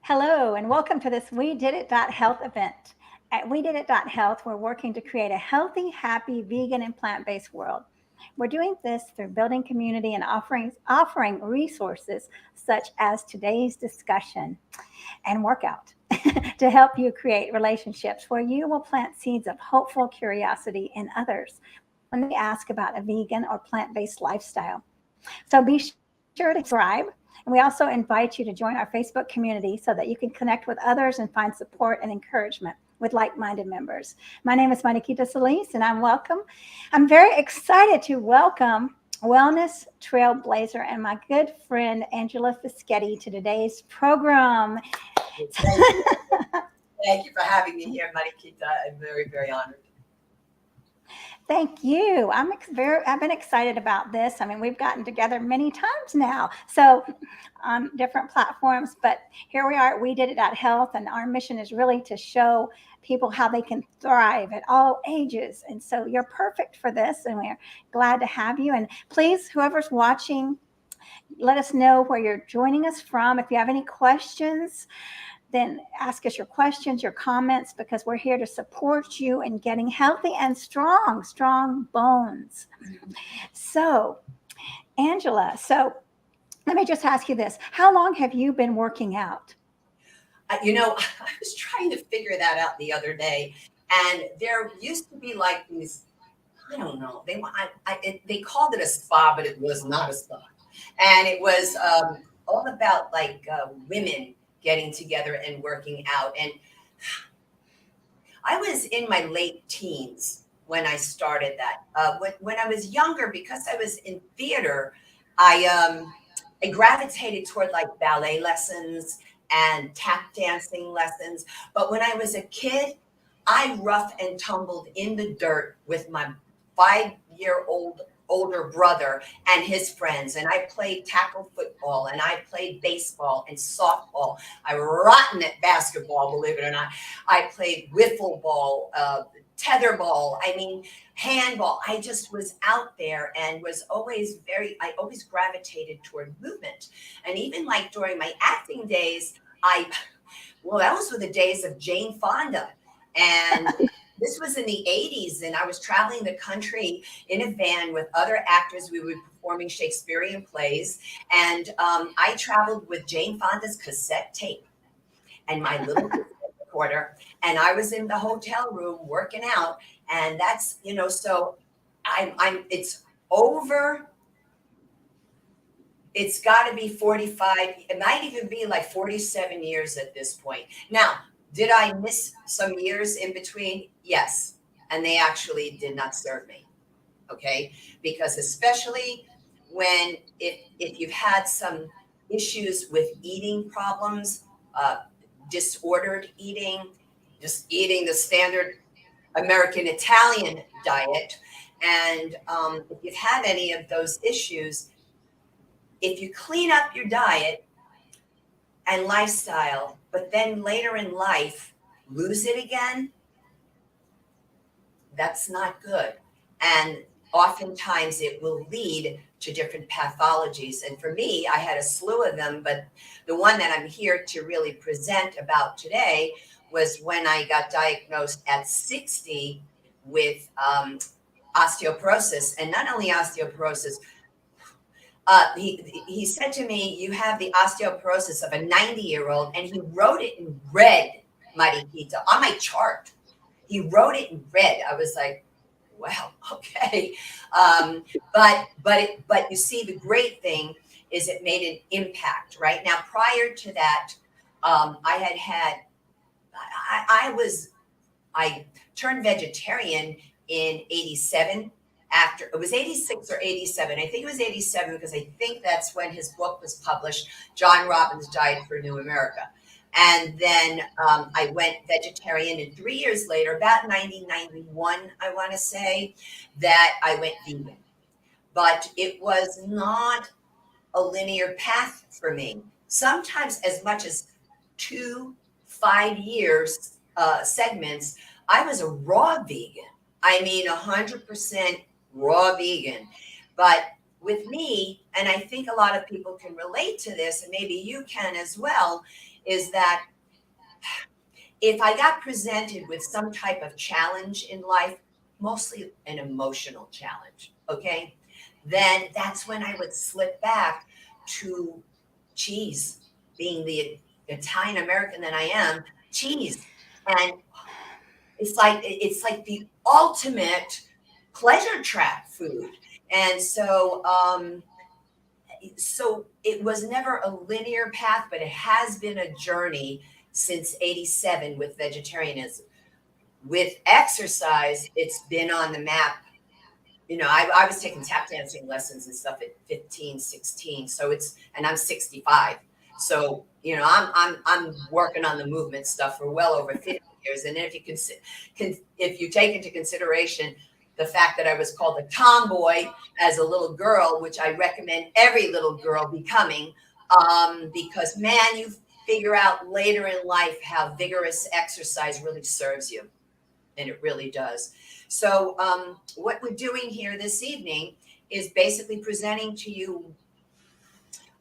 Hello, and welcome to this We Did It Health event. At We Did It Health, we're working to create a healthy, happy, vegan, and plant based world. We're doing this through building community and offering resources such as today's discussion and workout to help you create relationships where you will plant seeds of hopeful curiosity in others when they ask about a vegan or plant based lifestyle. So be sure to subscribe. And we also invite you to join our Facebook community so that you can connect with others and find support and encouragement with like-minded members. My name is Mariquita Solis, and I'm very excited to welcome Wellness Trailblazer and my good friend Angela Fischetti to today's program. Thank you. Thank you for having me here, Mariquita. I'm very, very honored. Thank you. I've been excited about this. I mean, we've gotten together many times now, so on different platforms. But here we are. We did it at Health, and our mission is really to show people how they can thrive at all ages. And so you're perfect for this, and we're glad to have you. And please, whoever's watching, let us know where you're joining us from. If you have any questions, then ask us your questions, your comments, because we're here to support you in getting healthy and strong bones. So, Angela, let me just ask you this. How long have you been working out? I was trying to figure that out the other day, and there used to be like these, I don't know, they called it a spa, but it was not a spa. And it was all about women getting together and working out. And I was in my late teens when I started that. When I was younger, because I was in theater, I gravitated toward like ballet lessons and tap dancing lessons. But when I was a kid, I rough and tumbled in the dirt with my 5-year-old older brother and his friends, and I played tackle football, and I played baseball and softball. I was rotten at basketball, believe it or not. I played wiffle ball, tetherball, handball. I just was out there and was I always gravitated toward movement. And even like during my acting days, those were the days of Jane Fonda. And this was in the 80s, and I was traveling the country in a van with other actors. We were performing Shakespearean plays, and I traveled with Jane Fonda's cassette tape and my little cassette recorder, and I was in the hotel room working out, and that's, so it's over. It's got to be 45. It might even be like 47 years at this point. Now, did I miss some years in between? Yes. And they actually did not serve me. Okay. Because especially if you've had some issues with eating problems, disordered eating, just eating the standard American Italian diet. And if you've had any of those issues, if you clean up your diet and lifestyle, but then later in life, lose it again, that's not good. And oftentimes it will lead to different pathologies. And for me, I had a slew of them, but the one that I'm here to really present about today was when I got diagnosed at 60 with osteoporosis. And not only osteoporosis, he said to me, "You have the osteoporosis of a 90-year-old," and he wrote it in red, Mariquita, on my chart. He wrote it in red. I was like, "Well, okay," but you see, the great thing is it made an impact. Right now, prior to that, I turned vegetarian in 87. After it was 86 or 87. I think it was 87 because I think that's when his book was published, John Robbins' Diet for New America. And then I went vegetarian, and 3 years later, about 1991, I want to say, that I went vegan. But it was not a linear path for me. Sometimes as much as 2 5-year segments, I was a raw vegan. 100% raw vegan. But with me, and I think a lot of people can relate to this, and maybe you can as well, is that if I got presented with some type of challenge in life, mostly an emotional challenge, okay, then that's when I would slip back to cheese, being the Italian American that I am, cheese. And it's like the ultimate pleasure trap food. And so it was never a linear path, but it has been a journey since 87 with vegetarianism. With exercise, it's been on the map. I was taking tap dancing lessons and stuff at 15, 16. And I'm 65. So, I'm working on the movement stuff for well over 50 years. And if if you take into consideration the fact that I was called a tomboy as a little girl, which I recommend every little girl becoming, because man, you figure out later in life how vigorous exercise really serves you. And it really does. So, what we're doing here this evening is basically presenting to you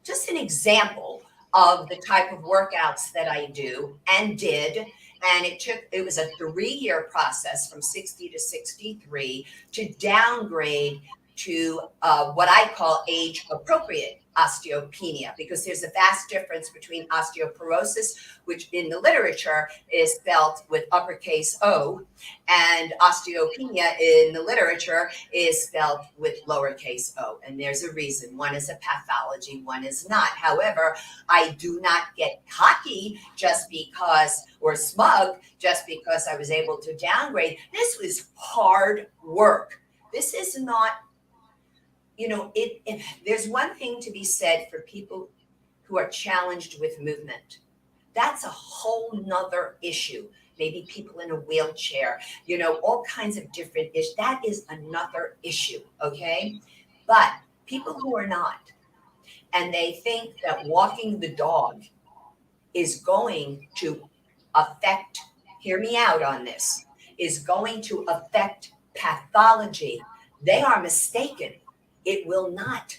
just an example of the type of workouts that I do and did. And it was a 3-year process from 60 to 63 to downgrade to what I call age appropriate osteopenia, because there's a vast difference between osteoporosis, which in the literature is spelled with uppercase O, and osteopenia in the literature is spelled with lowercase o. And there's a reason. One is a pathology, one is not. However, I do not get cocky or smug just because I was able to downgrade. This was hard work. This is not, there's one thing to be said for people who are challenged with movement. That's a whole nother issue. Maybe people in a wheelchair, all kinds of different issues. That is another issue, okay? But people who are not, and they think that walking the dog is going to affect, hear me out on this, is going to affect pathology, they are mistaken. It will not.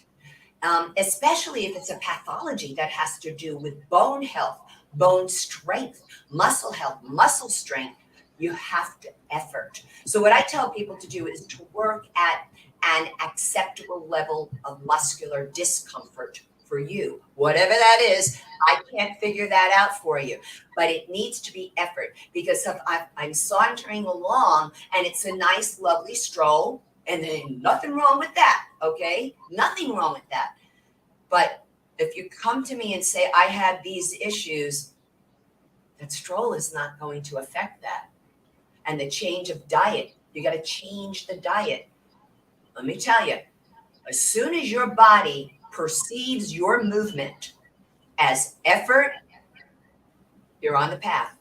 Especially if it's a pathology that has to do with bone health, bone strength, muscle health, muscle strength. You have to effort. So what I tell people to do is to work at an acceptable level of muscular discomfort for you. Whatever that is, I can't figure that out for you, but it needs to be effort, because if I'm sauntering along and it's a nice, lovely stroll, and there's nothing wrong with that, okay? Nothing wrong with that. But if you come to me and say, I have these issues, that stroll is not going to affect that. And the change of diet, you got to change the diet. Let me tell you, as soon as your body perceives your movement as effort, you're on the path.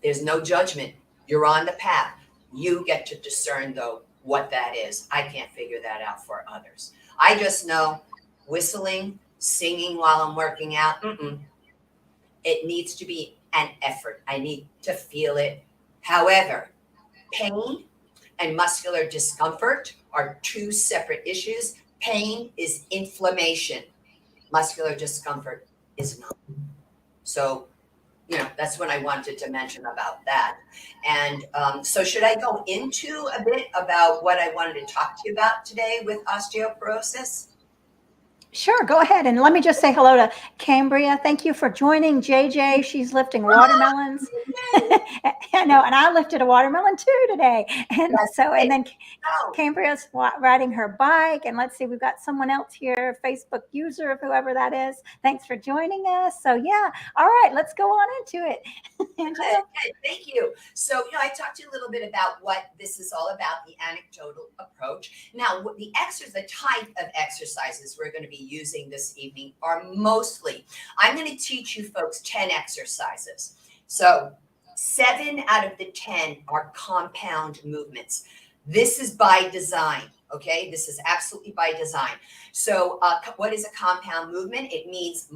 There's no judgment. You're on the path. You get to discern, though, what that is. I can't figure that out for others. I just know whistling, singing while I'm working out, it needs to be an effort. I need to feel it. However, pain and muscular discomfort are two separate issues. Pain is inflammation. Muscular discomfort is not. So, that's what I wanted to mention about that. And so should I go into a bit about what I wanted to talk to you about today with osteoporosis? Sure, go ahead. And let me just say hello to Cambria. Thank you for joining JJ. She's lifting watermelons. I know, and I lifted a watermelon too today. And and then Cambria's riding her bike. And let's see, we've got someone else here, Facebook user, whoever that is. Thanks for joining us. So yeah, all right, let's go on into it. Angela? Thank you. So, I talked to you a little bit about what this is all about, the anecdotal approach. Now, the type of exercises we're going to be using this evening are mostly, I'm going to teach you folks 10 exercises. So 7 out of the 10 are compound movements. This is by design. Okay, this is absolutely by design. So what is a compound movement? It means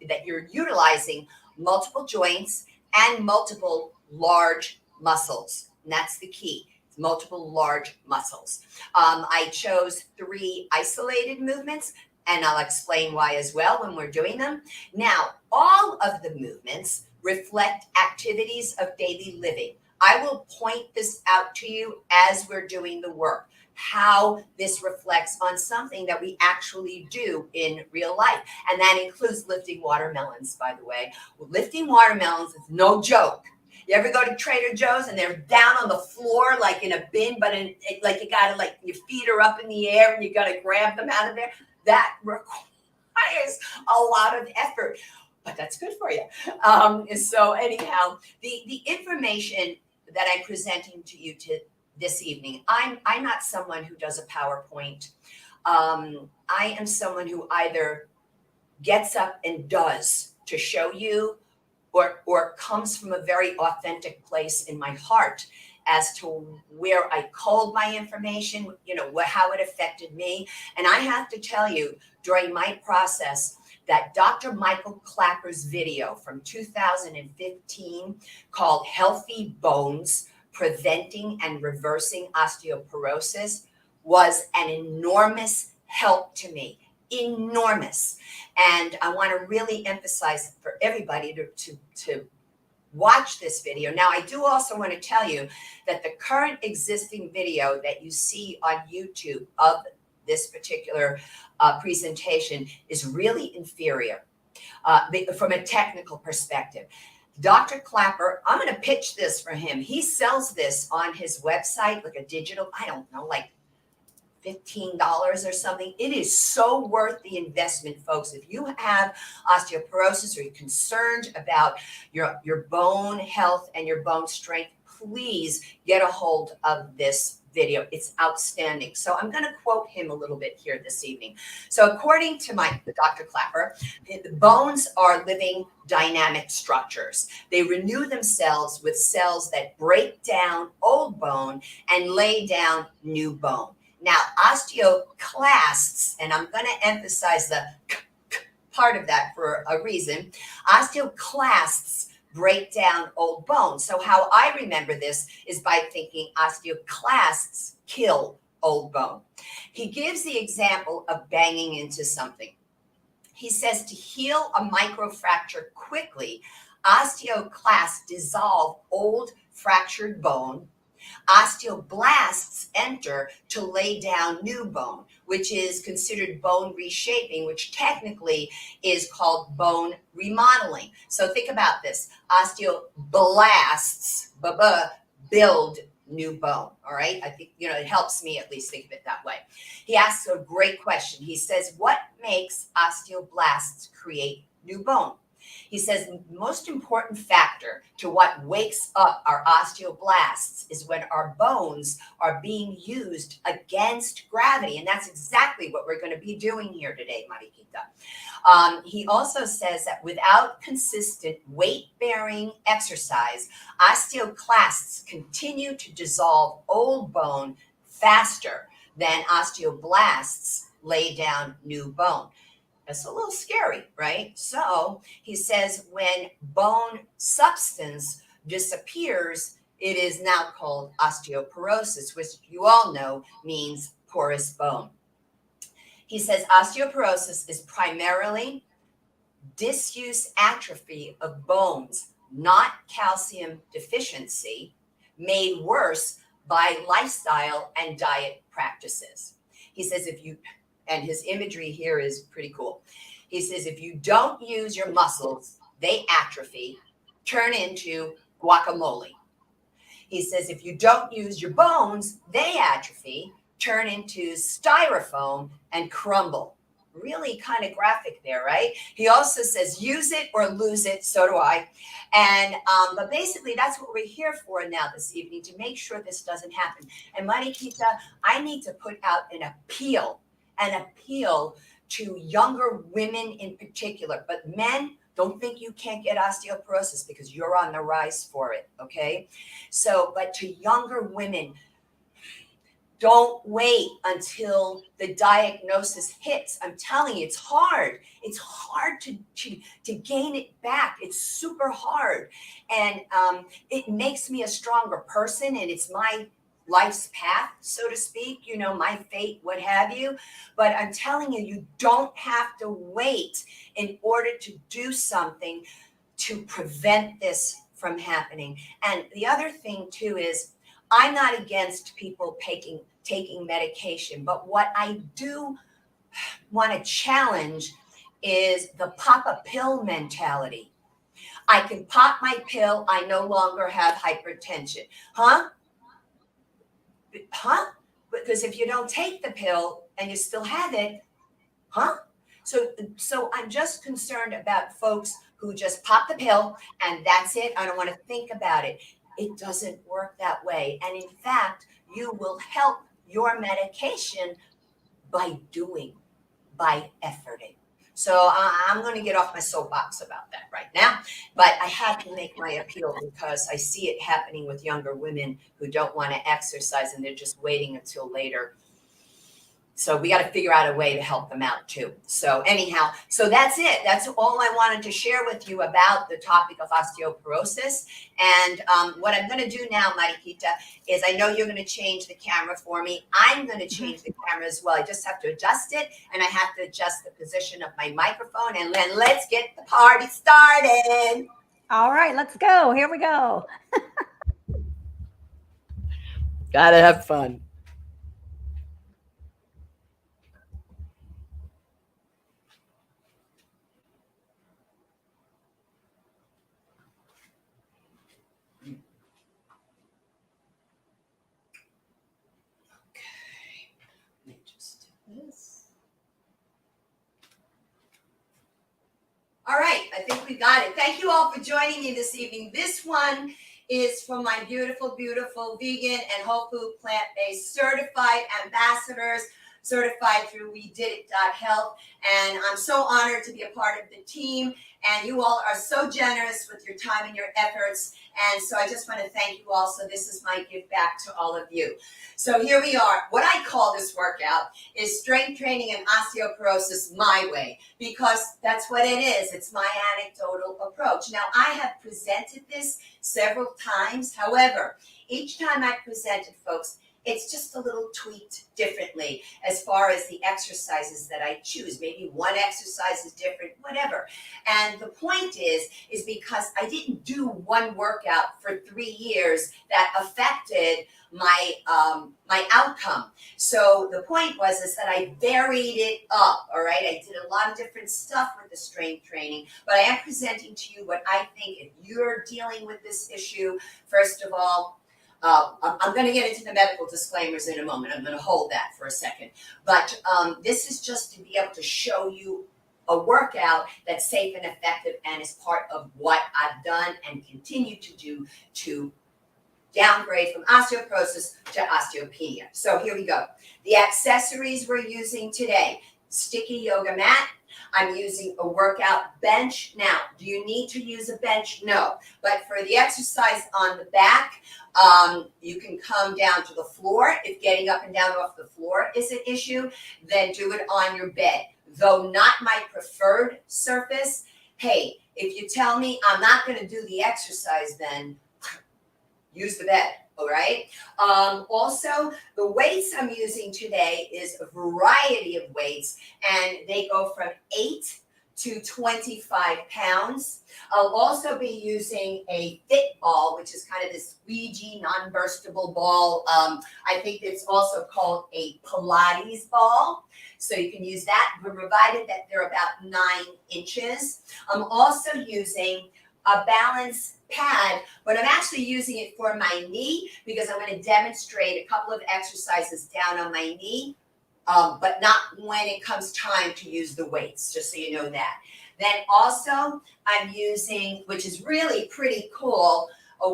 that you're utilizing multiple joints and multiple large muscles. And that's the key. Multiple large muscles. I chose 3 isolated movements, and I'll explain why as well when we're doing them. Now, all of the movements reflect activities of daily living. I will point this out to you as we're doing the work, how this reflects on something that we actually do in real life. And that includes lifting watermelons, by the way. Lifting watermelons is no joke. You ever go to Trader Joe's and they're down on the floor like in a bin, but like you gotta, like, your feet are up in the air and you gotta grab them out of there? That requires a lot of effort, but that's good for you. So anyhow, the information that I'm presenting to you this evening, I'm not someone who does a PowerPoint. I am someone who either gets up and does to show you, or comes from a very authentic place in my heart as to where I culled my information, how it affected me. And I have to tell you, during my process, that Dr. Michael Clapper's video from 2015 called Healthy Bones, Preventing and Reversing Osteoporosis was an enormous help to me. Enormous. And I want to really emphasize for everybody to watch this video. Now, I do also want to tell you that the current existing video that you see on YouTube of this particular presentation is really inferior from a technical perspective. Dr. Clapper, I'm going to pitch this for him. He sells this on his website, like a digital, I don't know, like $15 or something. It is so worth the investment, folks. If you have osteoporosis or you're concerned about your bone health and your bone strength, please get a hold of this video. It's outstanding. So I'm going to quote him a little bit here this evening. So according to Dr. Clapper, the bones are living dynamic structures. They renew themselves with cells that break down old bone and lay down new bone. Now, osteoclasts, and I'm going to emphasize the part of that for a reason, osteoclasts break down old bone. So how I remember this is by thinking osteoclasts kill old bone. He gives the example of banging into something. He says to heal a microfracture quickly, osteoclasts dissolve old fractured bone. Osteoblasts enter to lay down new bone, which is considered bone reshaping, which technically is called bone remodeling. So think about this. Osteoblasts build new bone. All right. I think, it helps me at least think of it that way. He asks a great question. He says, what makes osteoblasts create new bone? He says the most important factor to what wakes up our osteoblasts is when our bones are being used against gravity. And that's exactly what we're going to be doing here today, Mariquita. He also says that without consistent weight-bearing exercise, osteoclasts continue to dissolve old bone faster than osteoblasts lay down new bone. It's a little scary, right? So he says when bone substance disappears, it is now called osteoporosis, which you all know means porous bone. He says osteoporosis is primarily disuse atrophy of bones, not calcium deficiency, made worse by lifestyle and diet practices. He says and his imagery here is pretty cool. He says, if you don't use your muscles, they atrophy, turn into guacamole. He says, if you don't use your bones, they atrophy, turn into styrofoam and crumble. Really kind of graphic there, right? He also says, use it or lose it. So do I. And but basically, that's what we're here for now this evening, to make sure this doesn't happen. And Mariquita, I need to put out an appeal to younger women in particular, but men, don't think you can't get osteoporosis, because you're on the rise for it, okay? So, but to younger women, don't wait until the diagnosis hits. I'm telling you, it's hard. It's hard to gain it back. It's super hard. And it makes me a stronger person, and it's my life's path, so to speak, my fate, what have you. But I'm telling you, you don't have to wait in order to do something to prevent this from happening. And the other thing too is I'm not against people taking medication, but what I do want to challenge is the pop a pill mentality. I can pop my pill, I no longer have hypertension. Huh? Huh? Because if you don't take the pill and you still have it, huh? So I'm just concerned about folks who just pop the pill and that's it. I don't want to think about it. It doesn't work that way. And in fact, you will help your medication by doing, by efforting. So I'm going to get off my soapbox about that right now, but I have to make my appeal because I see it happening with younger women who don't want to exercise and they're just waiting until later. So we got to figure out a way to help them out too. So anyhow, so that's it. That's all I wanted to share with you about the topic of osteoporosis. And what I'm going to do now, Mariquita, is I know you're going to change the camera for me. I'm going to change the camera as well. I just have to adjust it, and I have to adjust the position of my microphone. And then let's get the party started. All right, let's go. Here we go. Gotta have fun. Let me just do this. All right, I think we got it. Thank you all for joining me this evening. This one is from my beautiful, beautiful vegan and whole food plant-based certified ambassadors, certified through We Did It Health. And I'm so honored to be a part of the team. And you all are so generous with your time and your efforts. And so I just want to thank you all. So this is my give back to all of you. So here we are. What I call this workout is strength training and osteoporosis my way, because that's what it is. It's my anecdotal approach. Now, I have presented this several times. However, each time I presented, folks, it's just a little tweaked differently as far as the exercises that I choose. Maybe one exercise is different, whatever. And the point is because I didn't do one workout for 3 years that affected my my outcome. So the point was that I varied it up. All right, I did a lot of different stuff with the strength training, but I am presenting to you what I think. If you're dealing with this issue, first of all, I'm going to get into the medical disclaimers in a moment. I'm going to hold that for a second. But this is just to be able to show you a workout that's safe and effective and is part of what I've done and continue to do to downgrade from osteoporosis to osteopenia. So here we go. The accessories we're using today: sticky yoga mat. I'm using a workout bench. Now, do you need to use a bench? No. But for the exercise on the back, you can come down to the floor. If getting up and down off the floor is an issue, then do it on your bed. Though not my preferred surface, hey, if you tell me I'm not going to do the exercise, then use the bed. All right. Also, the weights I'm using today is a variety of weights, and they go from 8 to 25 pounds. I'll also be using a fit ball, which is kind of this squeegee, non-burstable ball. I think it's also called a Pilates ball. So you can use that, provided that they're about 9 inches. I'm also using a balance pad, but I'm actually using it for my knee because I'm going to demonstrate a couple of exercises down on my knee, but not when it comes time to use the weights, just so you know that. Then also I'm using, which is really pretty cool, a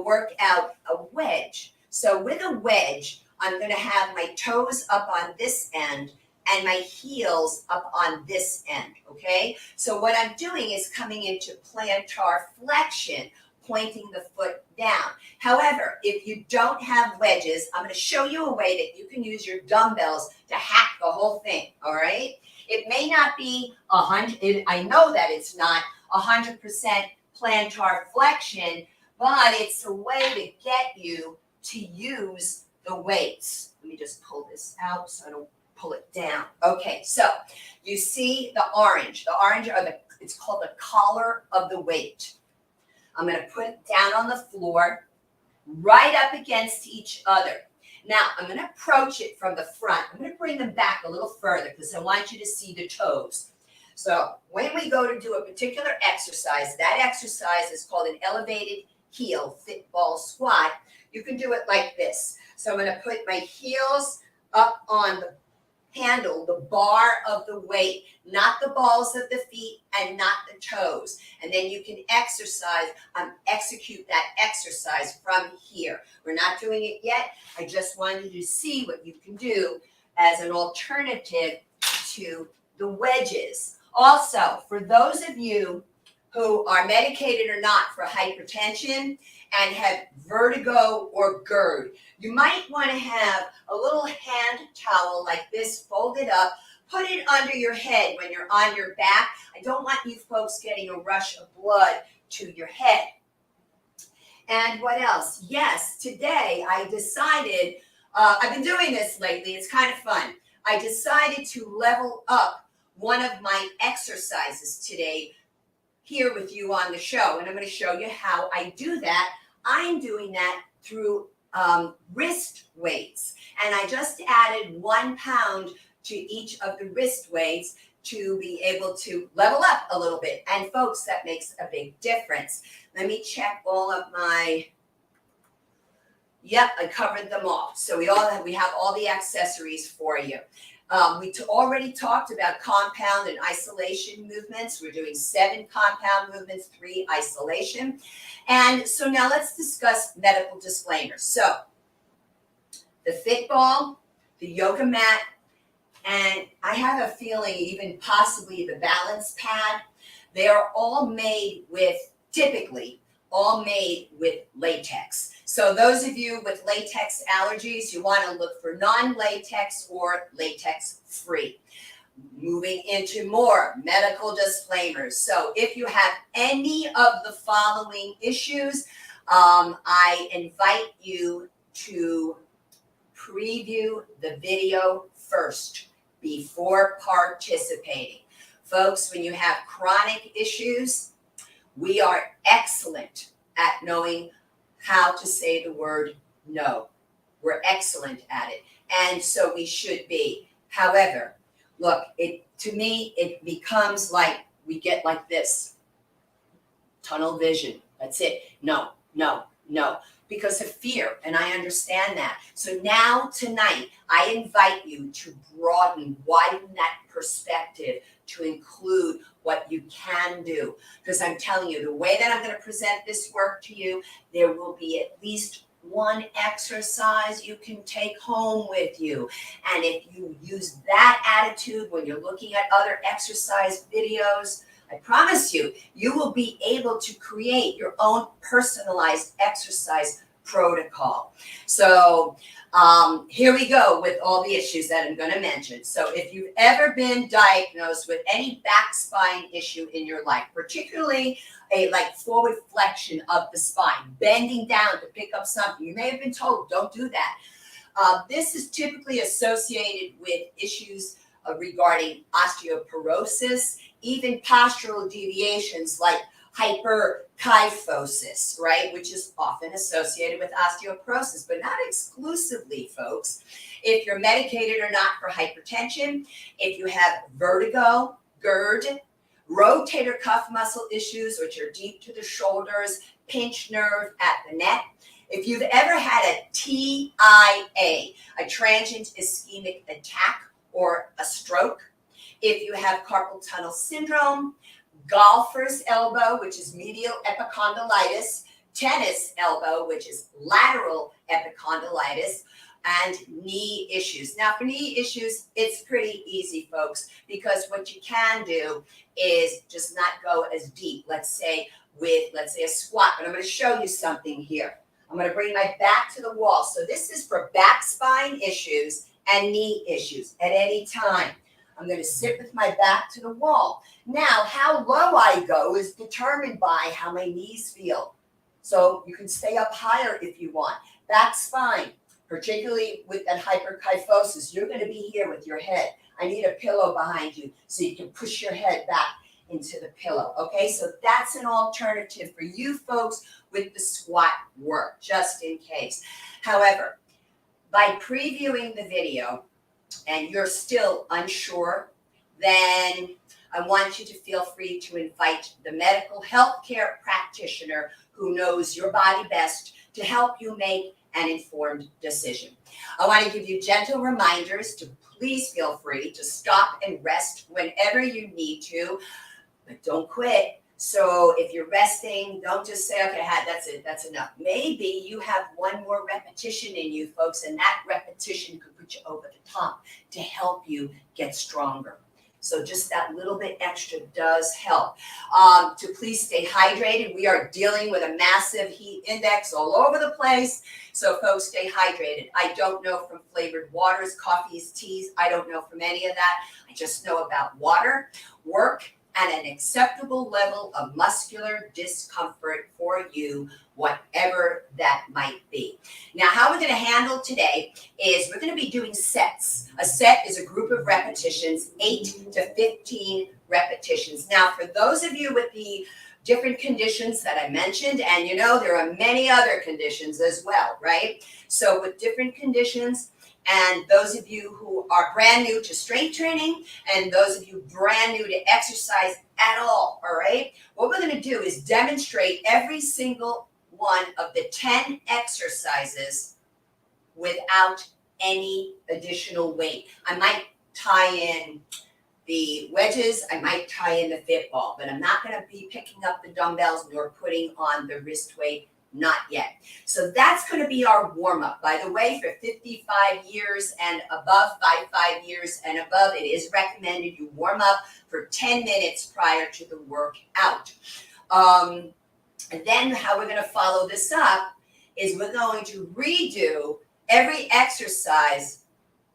wedge. So with a wedge, I'm going to have my toes up on this end and my heels up on this end, okay? So what I'm doing is coming into plantar flexion, pointing the foot down. However, if you don't have wedges, I'm going to show you a way that you can use your dumbbells to hack the whole thing, all right? It may not be 100, I know that it's not 100% plantar flexion, but it's a way to get you to use the weights. Let me just pull this out so I don't pull it down. Okay, so you see the orange. The orange are it's called the collar of the weight. I'm going to put it down on the floor, right up against each other. Now, I'm going to approach it from the front. I'm going to bring them back a little further because I want you to see the toes. So when we go to do a particular exercise, that exercise is called an elevated heel fit ball squat. You can do it like this. So I'm going to put my heels up on the handle, the bar of the weight, not the balls of the feet and not the toes. And then you can execute that exercise from here. We're not doing it yet. I just wanted you to see what you can do as an alternative to the wedges. Also, for those of you who are medicated or not for hypertension and have vertigo or GERD, you might want to have a little hand towel like this, folded up, put it under your head when you're on your back. I don't want you folks getting a rush of blood to your head. And what else? Yes, today I decided, I've been doing this lately, it's kind of fun. I decided to level up one of my exercises today here with you on the show, and I'm going to show you how I do that. I'm doing that through wrist weights, and I just added 1 pound to each of the wrist weights to be able to level up a little bit. And folks, that makes a big difference. Let me check all of my, yep, I covered them all. So we have all the accessories for you. We already talked about compound and isolation movements. We're doing 7 compound movements, 3 isolation. And so now let's discuss medical disclaimers. So the fit ball, the yoga mat, and I have a feeling even possibly the balance pad, they are all made with, typically, all made with latex. So those of you with latex allergies, you want to look for non-latex or latex-free. Moving into more medical disclaimers. So if you have any of the following issues, I invite you to preview the video first before participating. Folks, when you have chronic issues, we are excellent at knowing how to say the word no. We're excellent at it. And so we should be. However, look, to me, it becomes like we get like this. Tunnel vision. That's it. No, no, no. Because of fear, and I understand that. So now, tonight, I invite you to widen that perspective to include what you can do. Because I'm telling you, the way that I'm going to present this work to you, there will be at least one exercise you can take home with you. And if you use that attitude when you're looking at other exercise videos, I promise you, you will be able to create your own personalized exercise protocol. So here we go with all the issues that I'm going to mention. So if you've ever been diagnosed with any back spine issue in your life, particularly a forward flexion of the spine, bending down to pick up something, you may have been told, don't do that. This is typically associated with issues regarding osteoporosis, even postural deviations like hyperkyphosis, right, which is often associated with osteoporosis, but not exclusively, folks. If you're medicated or not for hypertension, if you have vertigo, GERD, rotator cuff muscle issues, which are deep to the shoulders, pinched nerve at the neck, if you've ever had a TIA, a transient ischemic attack, or a stroke, if you have carpal tunnel syndrome, golfer's elbow, which is medial epicondylitis, tennis elbow, which is lateral epicondylitis, and knee issues. Now, for knee issues, it's pretty easy, folks, because what you can do is just not go as deep, let's say a squat. But I'm going to show you something here. I'm going to bring my back to the wall. So this is for back spine issues and knee issues at any time. I'm going to sit with my back to the wall. Now, how low I go is determined by how my knees feel. So you can stay up higher if you want. Back spine, particularly with that hyperkyphosis, you're going to be here with your head. I need a pillow behind you so you can push your head back into the pillow. Okay, so that's an alternative for you folks with the squat work, just in case. However, by previewing the video and you're still unsure, then I want you to feel free to invite the medical healthcare practitioner who knows your body best to help you make an informed decision. I want to give you gentle reminders to please feel free to stop and rest whenever you need to, but don't quit. So if you're resting, don't just say, okay, that's it, that's enough. Maybe you have one more repetition in you, folks, and that repetition could put you over the top to help you get stronger. So just that little bit extra does help. To please stay hydrated. We are dealing with a massive heat index all over the place. So folks, stay hydrated. I don't know from flavored waters, coffees, teas. I don't know from any of that. I just know about water, work, and an acceptable level of muscular discomfort for you, whatever that might be. Now, how we're going to handle today is we're going to be doing sets. A set is a group of repetitions, 8 to 15 repetitions. Now, for those of you with the different conditions that I mentioned, and you know, there are many other conditions as well, right? So with different conditions, and those of you who are brand new to strength training, and those of you brand new to exercise at all right? What we're going to do is demonstrate every single one of the 10 exercises without any additional weight. I might tie in the wedges, I might tie in the fit ball, but I'm not going to be picking up the dumbbells nor putting on the wrist weight. Not yet. So that's going to be our warm-up. By the way, for 55 years and above, 55 years and above, it is recommended you warm up for 10 minutes prior to the workout. And then how we're going to follow this up is we're going to redo every exercise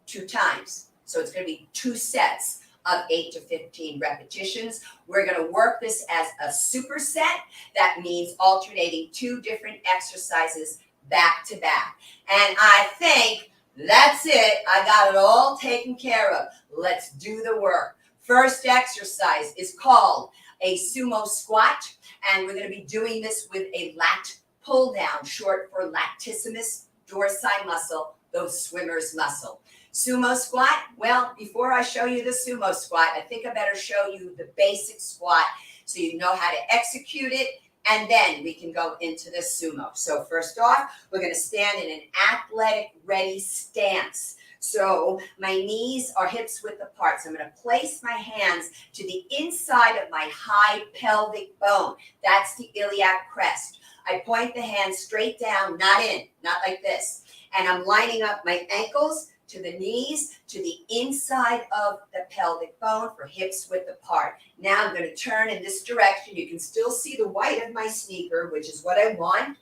2 times. So it's going to be 2 sets of 8 to 15 repetitions. We're going to work this as a superset. That means alternating 2 different exercises back to back. And I think that's it. I got it all taken care of. Let's do the work. First exercise is called a sumo squat, and we're going to be doing this with a lat pull down, short for latissimus dorsi muscle, those swimmer's muscle. Sumo squat, well, before I show you the sumo squat, I think I better show you the basic squat so you know how to execute it, and then we can go into the sumo. So first off, we're going to stand in an athletic ready stance. So my knees are hips width apart. So I'm going to place my hands to the inside of my high pelvic bone. That's the iliac crest. I point the hands straight down, not in, not like this. And I'm lining up my ankles to the knees, to the inside of the pelvic bone for hips width apart. Now I'm going to turn in this direction. You can still see the white of my sneaker, which is what I want.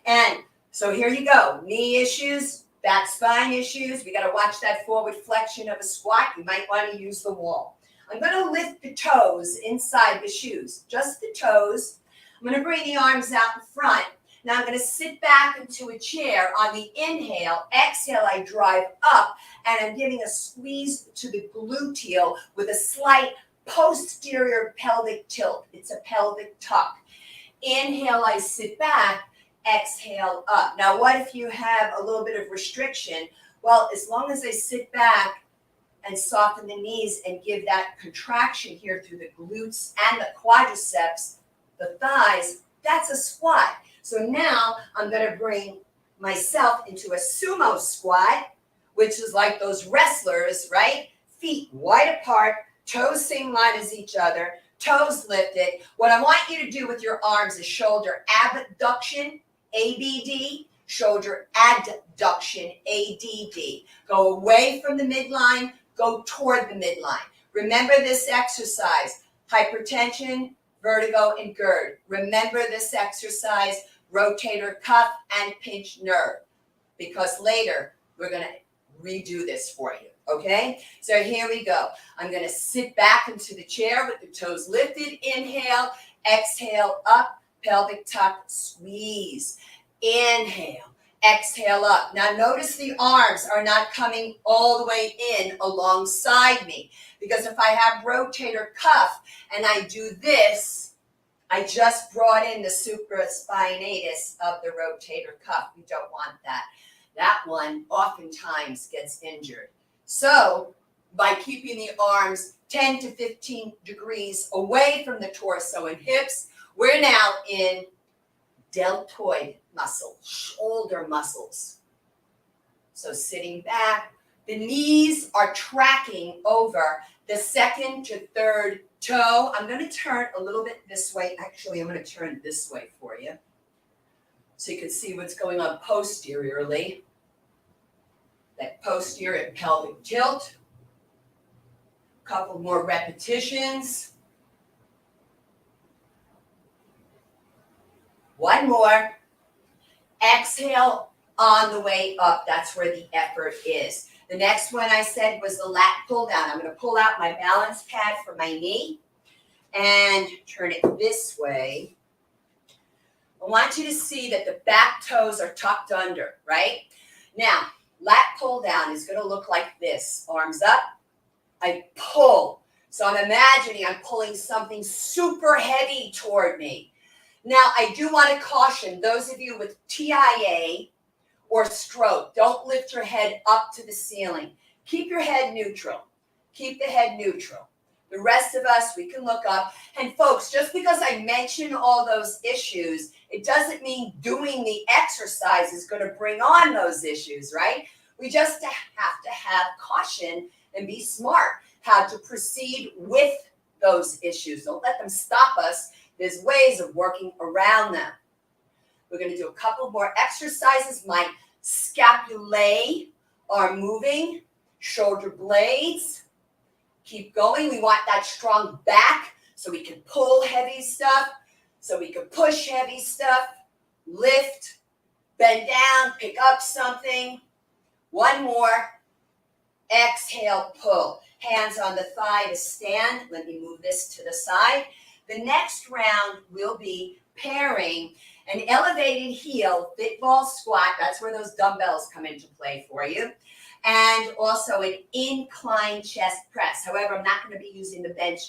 And so here you go. Knee issues, back spine issues. We got to watch that forward flexion of a squat. You might want to use the wall. I'm going to lift the toes inside the shoes, just the toes. I'm going to bring the arms out in front. Now I'm going to sit back into a chair. On the inhale, exhale, I drive up, and I'm giving a squeeze to the gluteal with a slight posterior pelvic tilt. It's a pelvic tuck. Inhale, I sit back, exhale up. Now, what if you have a little bit of restriction? Well, as long as I sit back and soften the knees and give that contraction here through the glutes and the quadriceps, the thighs, that's a squat. So now I'm going to bring myself into a sumo squat, which is like those wrestlers, right? Feet wide apart, toes same line as each other, toes lifted. What I want you to do with your arms is shoulder abduction, ABD, shoulder adduction, ADD. Go away from the midline, go toward the midline. Remember this exercise, hypertension, vertigo, and GERD. Remember this exercise, rotator cuff and pinch nerve, because later we're going to redo this for you, okay? So here we go. I'm going to sit back into the chair with the toes lifted. Inhale, exhale, up, pelvic tuck, squeeze. Inhale, exhale up. Now notice the arms are not coming all the way in alongside me, because if I have rotator cuff and I do this, I just brought in the supraspinatus of the rotator cuff. We don't want that. That one oftentimes gets injured. So by keeping the arms 10 to 15 degrees away from the torso and hips, we're now in deltoid muscle, shoulder muscles. So sitting back, the knees are tracking over the second to third toe. I'm going to turn a little bit this way. Actually, I'm going to turn this way for you so you can see what's going on posteriorly. That posterior pelvic tilt. A couple more repetitions. One more. Exhale on the way up. That's where the effort is. The next one I said was the lat pull down. I'm going to pull out my balance pad for my knee and turn it this way. I want you to see that the back toes are tucked under, right? Now, lat pull down is going to look like this. Arms up. I pull. So I'm imagining I'm pulling something super heavy toward me. Now, I do want to caution those of you with TIA or stroke, don't lift your head up to the ceiling. Keep your head neutral. Keep the head neutral. The rest of us, we can look up. And folks, just because I mention all those issues, it doesn't mean doing the exercise is going to bring on those issues, right? We just have to have caution and be smart how to proceed with those issues. Don't let them stop us. There's ways of working around them. We're going to do a couple more exercises. My scapulae are moving, shoulder blades. Keep going. We want that strong back so we can pull heavy stuff, so we can push heavy stuff, lift, bend down, pick up something. One more. Exhale, pull. Hands on the thigh to stand. Let me move this to the side. The next round will be pairing an elevated heel, fit ball squat. That's where those dumbbells come into play for you. And also an incline chest press. However, I'm not going to be using the bench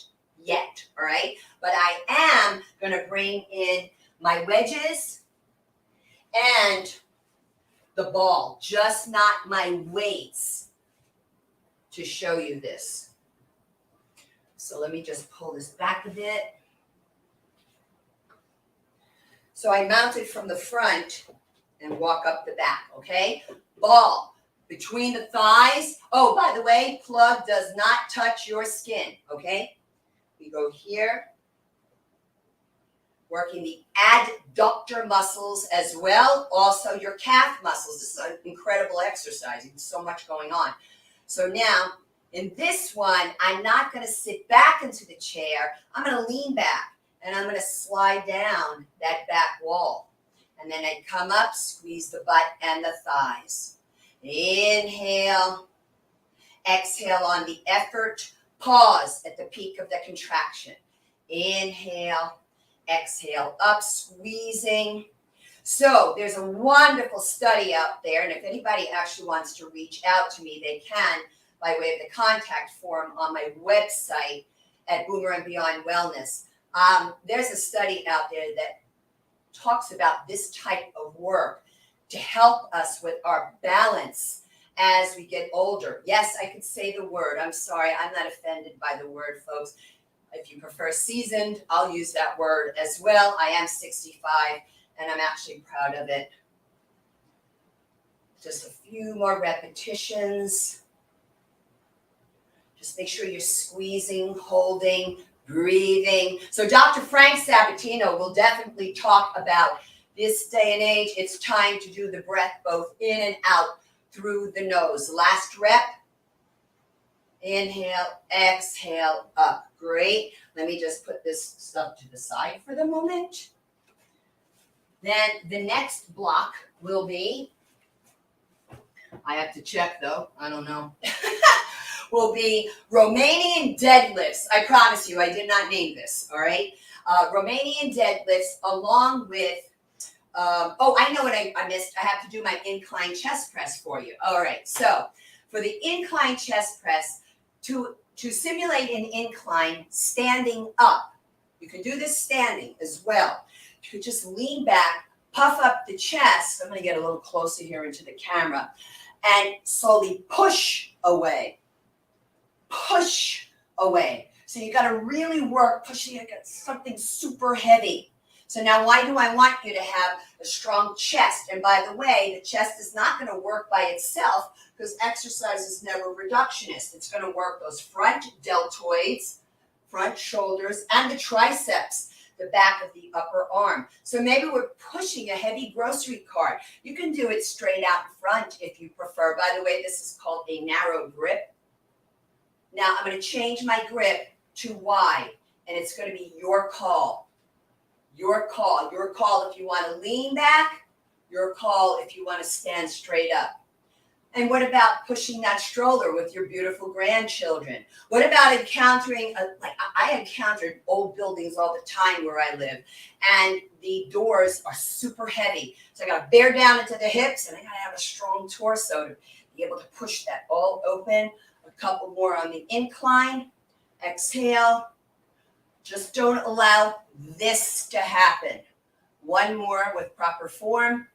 yet, all right? But I am going to bring in my wedges and the ball, just not my weights, to show you this. So let me just pull this back a bit. So I mount it from the front and walk up the back, okay? Ball between the thighs. Oh, by the way, plug does not touch your skin, okay? We go here, working the adductor muscles as well, also your calf muscles. This is an incredible exercise. There's so much going on. So now, in this one, I'm not going to sit back into the chair. I'm going to lean back. And I'm going to slide down that back wall. And then I come up, squeeze the butt and the thighs. Inhale. Exhale on the effort. Pause at the peak of the contraction. Inhale. Exhale up, squeezing. So there's a wonderful study out there. And if anybody actually wants to reach out to me, they can by way of the contact form on my website at Boomerang Beyond Wellness. There's a study out there that talks about this type of work to help us with our balance as we get older. Yes, I could say the word. I'm sorry. I'm not offended by the word, folks. If you prefer seasoned, I'll use that word as well. I am 65, and I'm actually proud of it. Just a few more repetitions. Just make sure you're squeezing, holding, breathing. So Dr. Frank Sabatino will definitely talk about this day and age. It's time to do the breath both in and out through the nose. Last rep. Inhale, exhale, up. Great. Let me just put this stuff to the side for the moment. Then the next block will be, I have to check though, I don't know, will be Romanian deadlifts. I promise you, I did not name this, all right? Romanian deadlifts along with Oh, I know what I missed. I have to do my incline chest press for you. All right. So for the incline chest press, to simulate an incline standing up, you can do this standing as well. You could just lean back, puff up the chest. I'm going to get a little closer here into the camera and slowly push away. Push away. So you got to really work pushing against something super heavy. So now why do I want you to have a strong chest? And by the way, the chest is not going to work by itself because exercise is never reductionist. It's going to work those front deltoids, front shoulders, and the triceps, the back of the upper arm. So maybe we're pushing a heavy grocery cart. You can do it straight out in front if you prefer. By the way, this is called a narrow grip. Now I'm going to change my grip to wide, and it's going to be your call. Your call. Your call if you want to lean back. Your call if you want to stand straight up. And what about pushing that stroller with your beautiful grandchildren? What about encountering, I encountered old buildings all the time where I live, and the doors are super heavy. So I got to bear down into the hips, and I got to have a strong torso to be able to push that all open. A couple more on the incline. Exhale. Just don't allow this to happen. One more with proper form.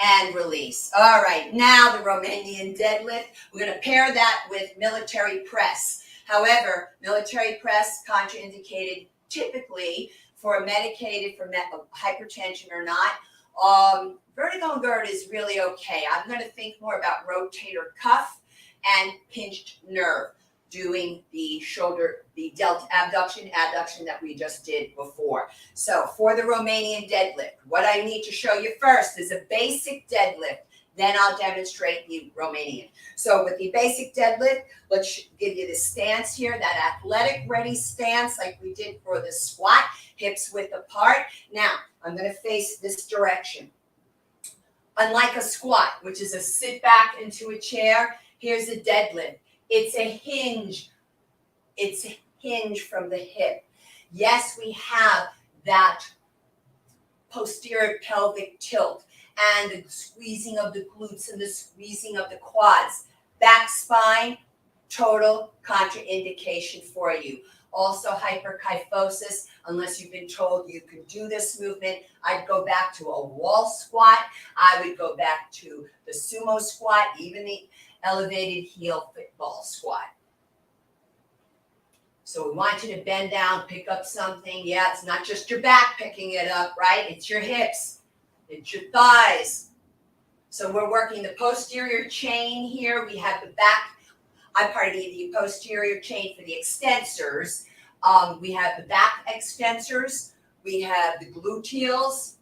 And release. All right, now the Romanian deadlift. We're going to pair that with military press. However, military press contraindicated typically for medicated for hypertension or not. Vertigo and GERD is really okay. I'm going to think more about rotator cuff and pinched nerve, doing the shoulder, the delta abduction that we just did before. So for the Romanian deadlift, what I need to show you first is a basic deadlift. Then I'll demonstrate the Romanian. So with the basic deadlift, let's give you the stance here, that athletic ready stance like we did for the squat, hips width apart. Now I'm going to face this direction. Unlike a squat, which is a sit back into a chair, here's a deadlift. It's a hinge. It's a hinge from the hip. Yes, we have that posterior pelvic tilt and the squeezing of the glutes and the squeezing of the quads. Back spine, total contraindication for you. Also hyperkyphosis, unless you've been told you can do this movement. I'd go back to a wall squat. I would go back to the sumo squat, even the elevated heel football squat. So we want you to bend down, pick up something. Yeah, it's not just your back picking it up, right? It's your hips. It's your thighs. So we're working the posterior chain here. We have the back. I'm part of the posterior chain for the extensors. We have the back extensors. We have the gluteals.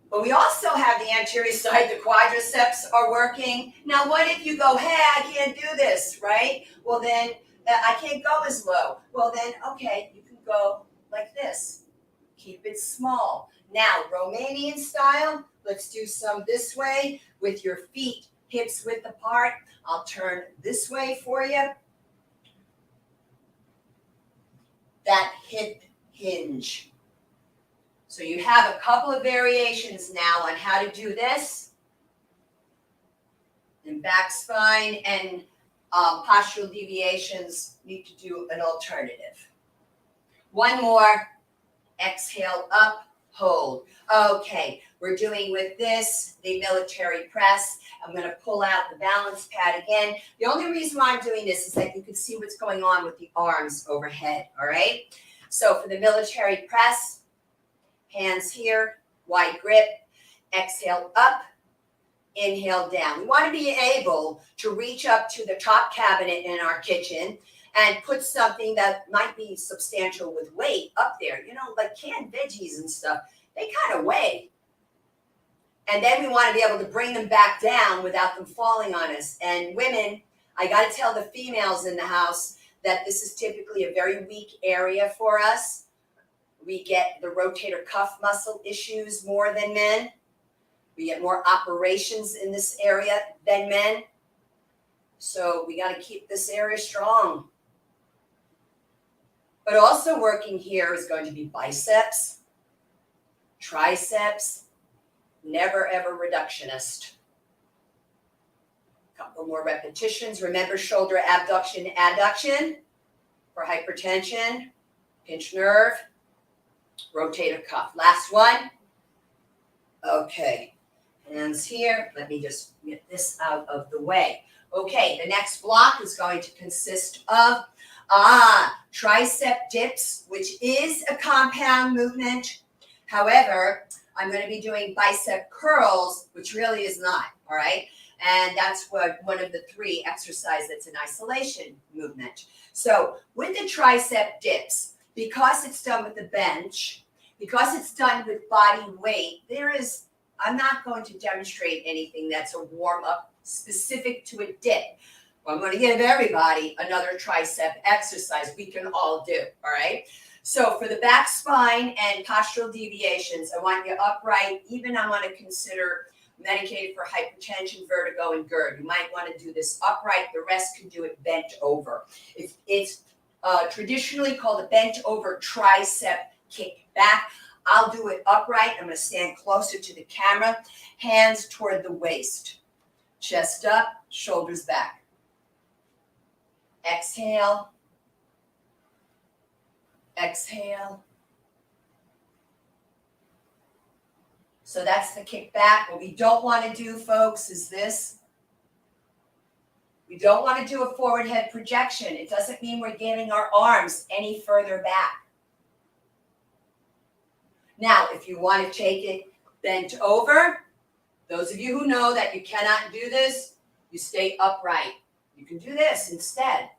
But we also have the anterior side, the quadriceps are working. Now, what if you go, hey, I can't do this, right? Well, then I can't go as low. Well, then, okay, you can go like this. Keep it small. Now, Romanian style, let's do some this way with your feet, hips width apart. I'll turn this way for you. That hip hinge. So you have a couple of variations now on how to do this. And back spine and postural deviations need to do an alternative. One more. Exhale up, hold. Okay, we're doing with this the military press. I'm going to pull out the balance pad again. The only reason why I'm doing this is that you can see what's going on with the arms overhead, all right? So for the military press, hands here, wide grip, exhale up, inhale down. We want to be able to reach up to the top cabinet in our kitchen and put something that might be substantial with weight up there. You know, like canned veggies and stuff, they kind of weigh. And then we want to be able to bring them back down without them falling on us. And women, I got to tell the females in the house that this is typically a very weak area for us. We get the rotator cuff muscle issues more than men. We get more operations in this area than men. So we got to keep this area strong. But also working here is going to be biceps. Triceps, never ever reductionist. Couple more repetitions. Remember shoulder abduction, adduction for hypertension, pinch nerve, rotator cuff. Last one. Okay, hands here. Let me just get this out of the way. Okay, the next block is going to consist of tricep dips, which is a compound movement. However, I'm going to be doing bicep curls, which really is not, all right? And that's what one of the 3 exercises that's an isolation movement. So with the tricep dips, because it's done with the bench, because it's done with body weight, I'm not going to demonstrate anything that's a warm-up specific to a dip. I'm going to give everybody another tricep exercise we can all do, all right? So for the back spine and postural deviations, I want you upright. Even I want to consider medicated for hypertension, vertigo, and GERD. You might want to do this upright. The rest can do it bent over. It's traditionally called a bent over tricep kick back. I'll do it upright. I'm going to stand closer to the camera, hands toward the waist, chest up, shoulders back. Exhale. Exhale. So that's the kick back. What we don't want to do, folks, is this. We don't want to do a forward head projection. It doesn't mean we're getting our arms any further back. Now, if you want to take it bent over, those of you who know that you cannot do this, you stay upright. You can do this instead.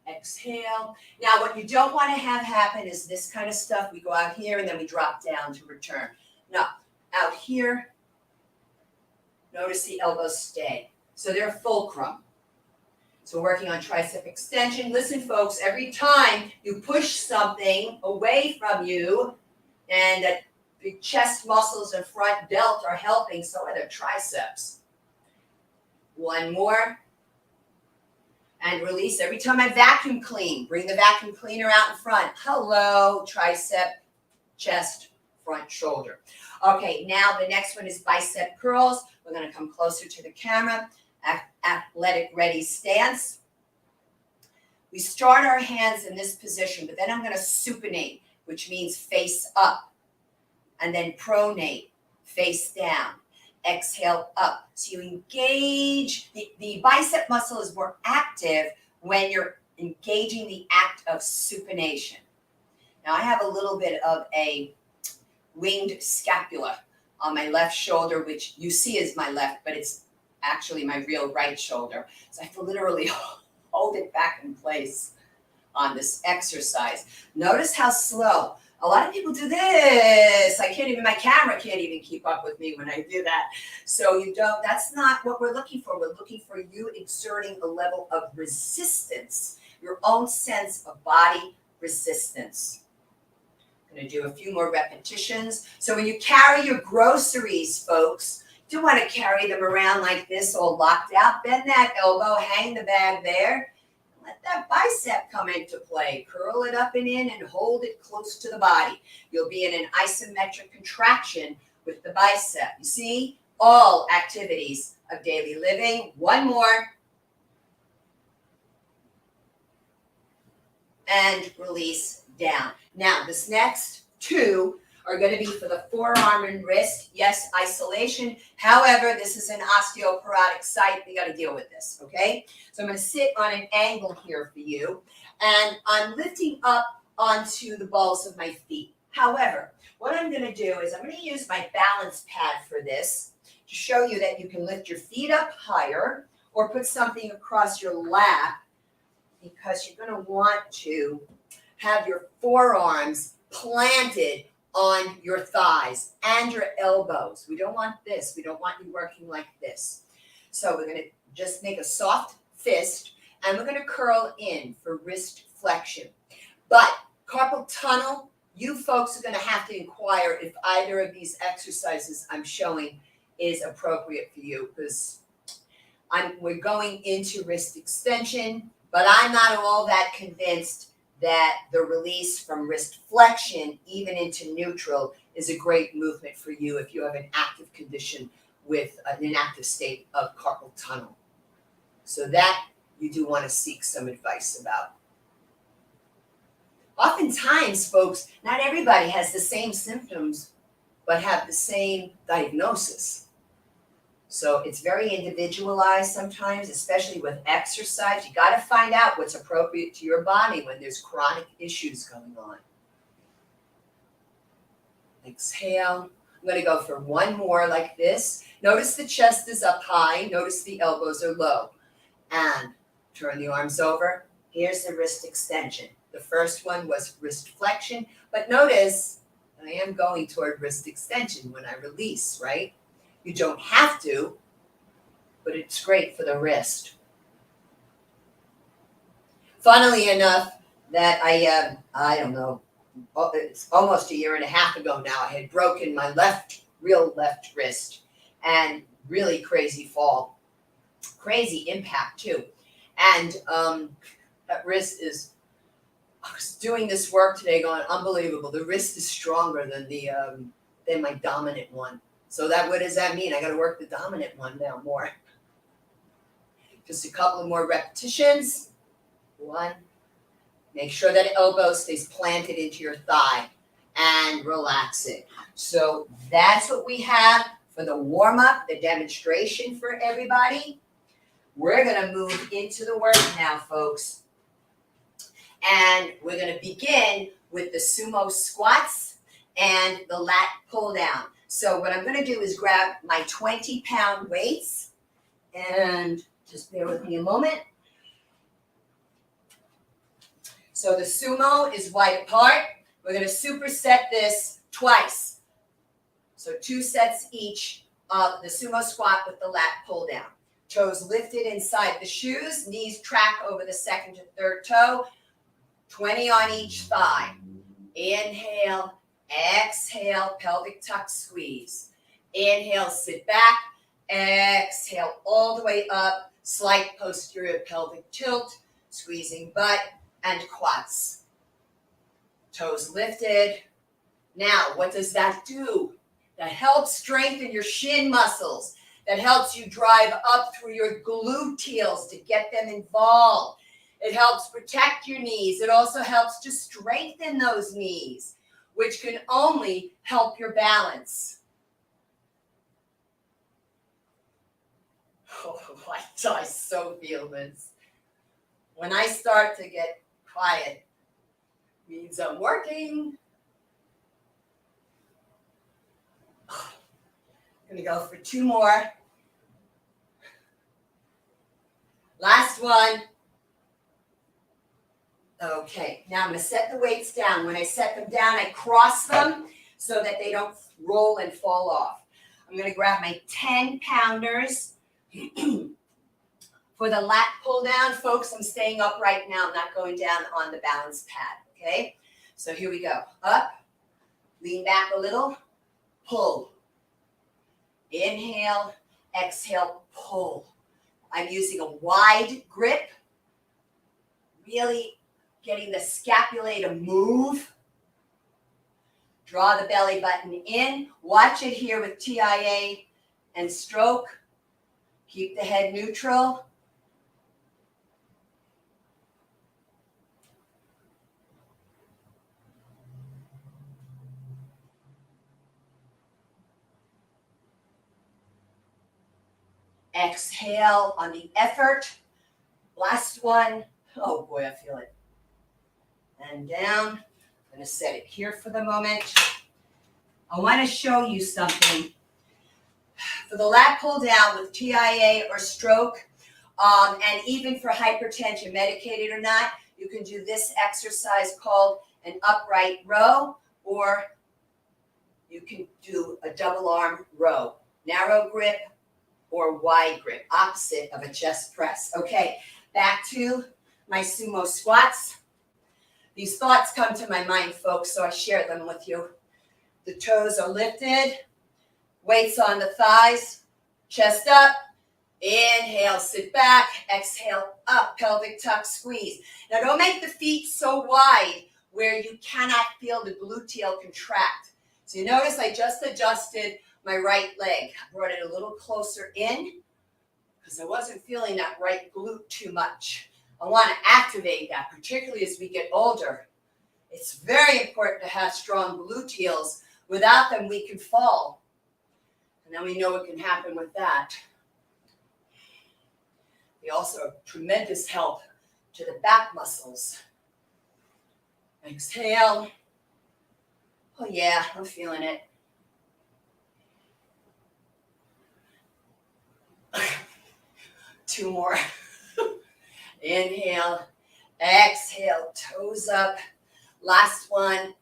Exhale. Now, what you don't want to have happen is this kind of stuff. We go out here and then we drop down to return. No, out here, notice the elbows stay. So they're fulcrum. So working on tricep extension. Listen, folks, every time you push something away from you, and that the chest muscles and front delt are helping, so are the triceps. One more. And release. Every time I vacuum clean, bring the vacuum cleaner out in front. Hello, tricep, chest, front shoulder. Okay, now the next one is bicep curls. We're going to come closer to the camera. Athletic ready stance. We start our hands in this position, but then I'm going to supinate, which means face up, and then pronate, face down. Exhale up. So you engage, the bicep muscle is more active when you're engaging the act of supination. Now I have a little bit of a winged scapula on my left shoulder, which you see is my left, but it's actually my real right shoulder. So I have to literally hold it back in place on this exercise. Notice how slow. A lot of people do this. My camera can't even keep up with me when I do that. So that's not what we're looking for. We're looking for you exerting a level of resistance, your own sense of body resistance. I'm going to do a few more repetitions. So when you carry your groceries, folks, you don't want to carry them around like this all locked out. Bend that elbow, hang the bag there. Let that bicep come into play. Curl it up and in and hold it close to the body. You'll be in an isometric contraction with the bicep. You see, all activities of daily living. One more. And release down. Now, this next 2 are going to be for the forearm and wrist. Yes, isolation. However, this is an osteoporotic site. We got to deal with this, okay? So I'm going to sit on an angle here for you, and I'm lifting up onto the balls of my feet. However, what I'm going to do is I'm going to use my balance pad for this to show you that you can lift your feet up higher or put something across your lap, because you're going to want to have your forearms planted on your thighs and your elbows. We don't want this. We don't want you working like this. So we're going to just make a soft fist, and we're going to curl in for wrist flexion. But carpal tunnel, you folks are going to have to inquire if either of these exercises I'm showing is appropriate for you, because we're going into wrist extension, but I'm not all that convinced that the release from wrist flexion, even into neutral, is a great movement for you if you have an active condition with an inactive state of carpal tunnel. So that you do want to seek some advice about. Oftentimes, folks, not everybody has the same symptoms, but have the same diagnosis. So it's very individualized sometimes, especially with exercise. You got to find out what's appropriate to your body when there's chronic issues going on. Exhale. I'm going to go for one more like this. Notice the chest is up high. Notice the elbows are low. And turn the arms over. Here's the wrist extension. The first one was wrist flexion, but notice I am going toward wrist extension when I release, right? You don't have to, but it's great for the wrist. Funnily enough, that I don't know, it's almost a year and a half ago now, I had broken my real left wrist, and really crazy fall. Crazy impact too. And that wrist is, I was doing this work today going, unbelievable. The wrist is stronger than my dominant one. So what does that mean? I got to work the dominant one now more. Just a couple of more repetitions. One. Make sure that elbow stays planted into your thigh and relax it. So that's what we have for the warm-up, the demonstration for everybody. We're going to move into the work now, folks. And we're going to begin with the sumo squats and the lat pull down. So what I'm going to do is grab my 20-pound weights, and just bear with me a moment. So the sumo is wide apart. We're going to superset this twice. So 2 sets each of the sumo squat with the lat pull down. Toes lifted inside the shoes, knees track over the second to third toe, 20 on each thigh. Inhale, exhale, pelvic tuck squeeze. Inhale, sit back. Exhale, all the way up, slight posterior pelvic tilt, squeezing butt and quads. Toes lifted. Now, what does that do? That helps strengthen your shin muscles. That helps you drive up through your gluteals to get them involved. It helps protect your knees. It also helps to strengthen those knees, which can only help your balance. Oh, I so feel this. When I start to get quiet, means I'm working. I'm going to go for 2 more. Last one. Okay, now I'm going to set the weights down. When I set them down, I cross them so that they don't roll and fall off. I'm going to grab my 10-pounders. For the lat pull down, folks, I'm staying up right now. I'm not going down on the balance pad, okay? So here we go. Up, lean back a little, pull. Inhale, exhale, pull. I'm using a wide grip, really getting the scapulae to move. Draw the belly button in. Watch it here with TIA and stroke. Keep the head neutral. Exhale on the effort. Last one. Oh boy, I feel it. And down. I'm going to set it here for the moment. I want to show you something. For the lat pull down with TIA or stroke, and even for hypertension, medicated or not, you can do this exercise called an upright row, or you can do a double arm row. Narrow grip or wide grip, opposite of a chest press. Okay, back to my sumo squats. These thoughts come to my mind, folks, so I share them with you. The toes are lifted, weights on the thighs, chest up. Inhale, sit back. Exhale, up, pelvic tuck, squeeze. Now, don't make the feet so wide where you cannot feel the gluteal contract. So you notice I just adjusted my right leg. I brought it a little closer in because I wasn't feeling that right glute too much. I want to activate that, particularly as we get older. It's very important to have strong gluteals. Without them, we can fall. And then we know what can happen with that. They also have tremendous help to the back muscles. Exhale. Oh yeah, I'm feeling it. Two more. Inhale, exhale, toes up. Last one.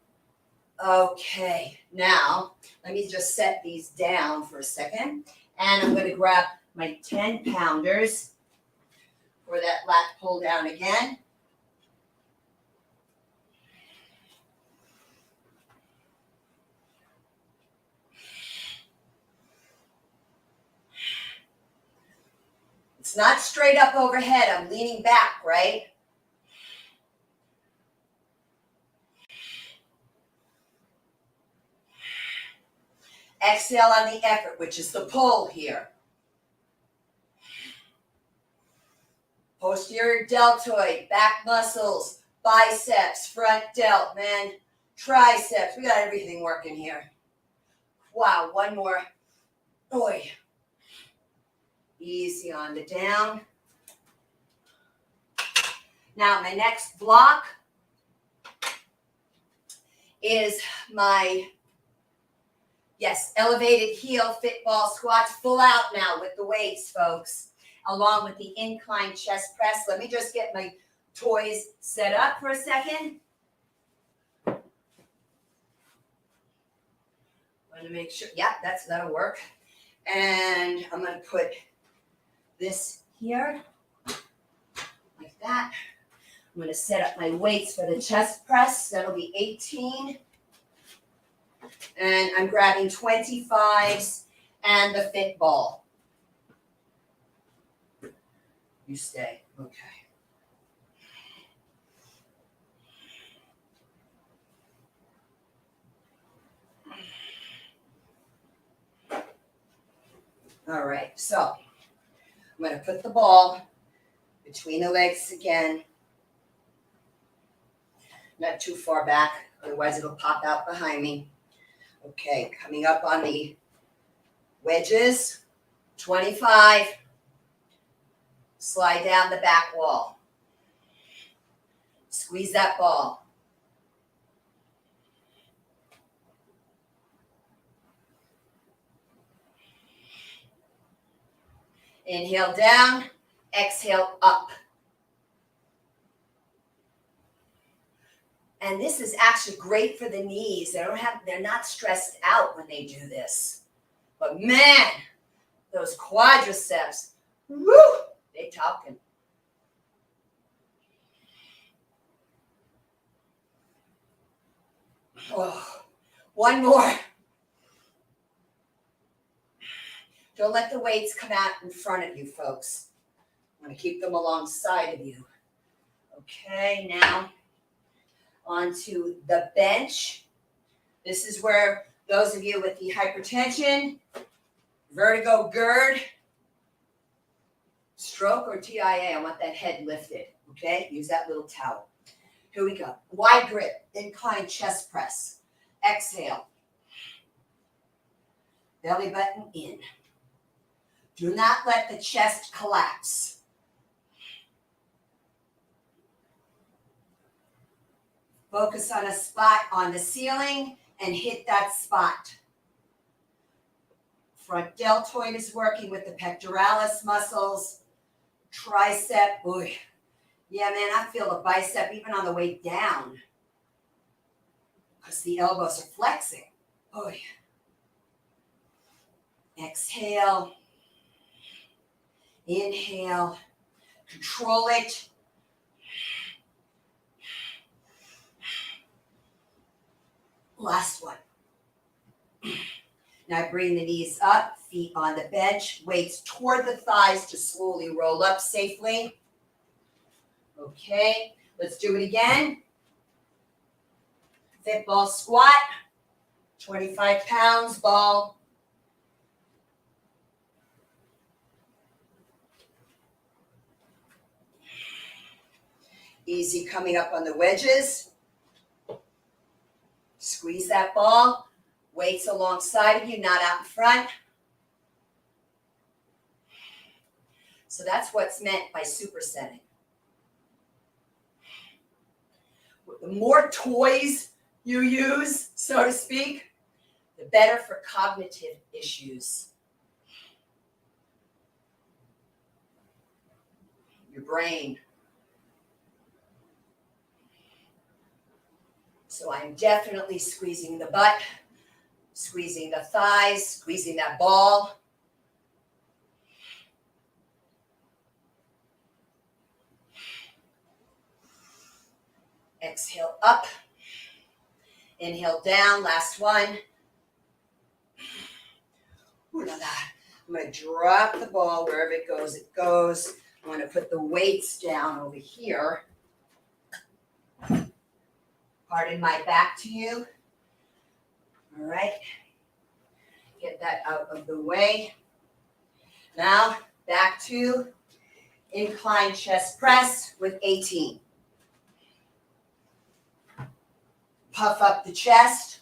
Okay, now let me just set these down for a second. And I'm going to grab my 10 pounders for that lat pull down again. It's not straight up overhead. I'm leaning back, right? Exhale on the effort, which is the pull here. Posterior deltoid, back muscles, biceps, front delt, man, triceps. We got everything working here. Wow, one more. Oy. Easy on the down. Now, my next block is my, yes, elevated heel fit ball squats, full out now with the weights, folks, along with the incline chest press. Let me just get my toys set up for a second. Want to make sure, yeah, that'll work. And I'm going to put this here, like that. I'm going to set up my weights for the chest press. That'll be 18. And I'm grabbing 25s and the fit ball. You stay. Okay. All right. So I'm going to put the ball between the legs again. Not too far back, otherwise it'll pop out behind me. Okay, coming up on the wedges, 25. Slide down the back wall. Squeeze that ball. Inhale down, exhale up. And this is actually great for the knees. They're not stressed out when they do this. But man, those quadriceps, woo, they talking. Oh, one more. Don't let the weights come out in front of you, folks. I'm going to keep them alongside of you. Okay, now onto the bench. This is where those of you with the hypertension, vertigo, GERD, stroke, or TIA, I want that head lifted, okay? Use that little towel. Here we go. Wide grip, incline chest press. Exhale. Belly button in. Do not let the chest collapse. Focus on a spot on the ceiling and hit that spot. Front deltoid is working with the pectoralis muscles. Tricep, boy. Yeah, man, I feel the bicep even on the way down because the elbows are flexing. Boy. Exhale. Inhale. Control it. Last one. Now bring the knees up, feet on the bench, weights toward the thighs to slowly roll up safely. Okay, let's do it again. Fit ball squat, 25 pounds, ball. Easy coming up on the wedges. Squeeze that ball. Weights alongside of you, not out in front. So that's what's meant by supersetting. The more toys you use, so to speak, the better for cognitive issues. Your brain. So I'm definitely squeezing the butt, squeezing the thighs, squeezing that ball. Exhale up. Inhale down, last one. Ooh la la. I'm going to drop the ball wherever it goes, it goes. I'm going to put the weights down over here. Pardon my back to you. All right. Get that out of the way. Now, back to incline chest press with 18. Puff up the chest.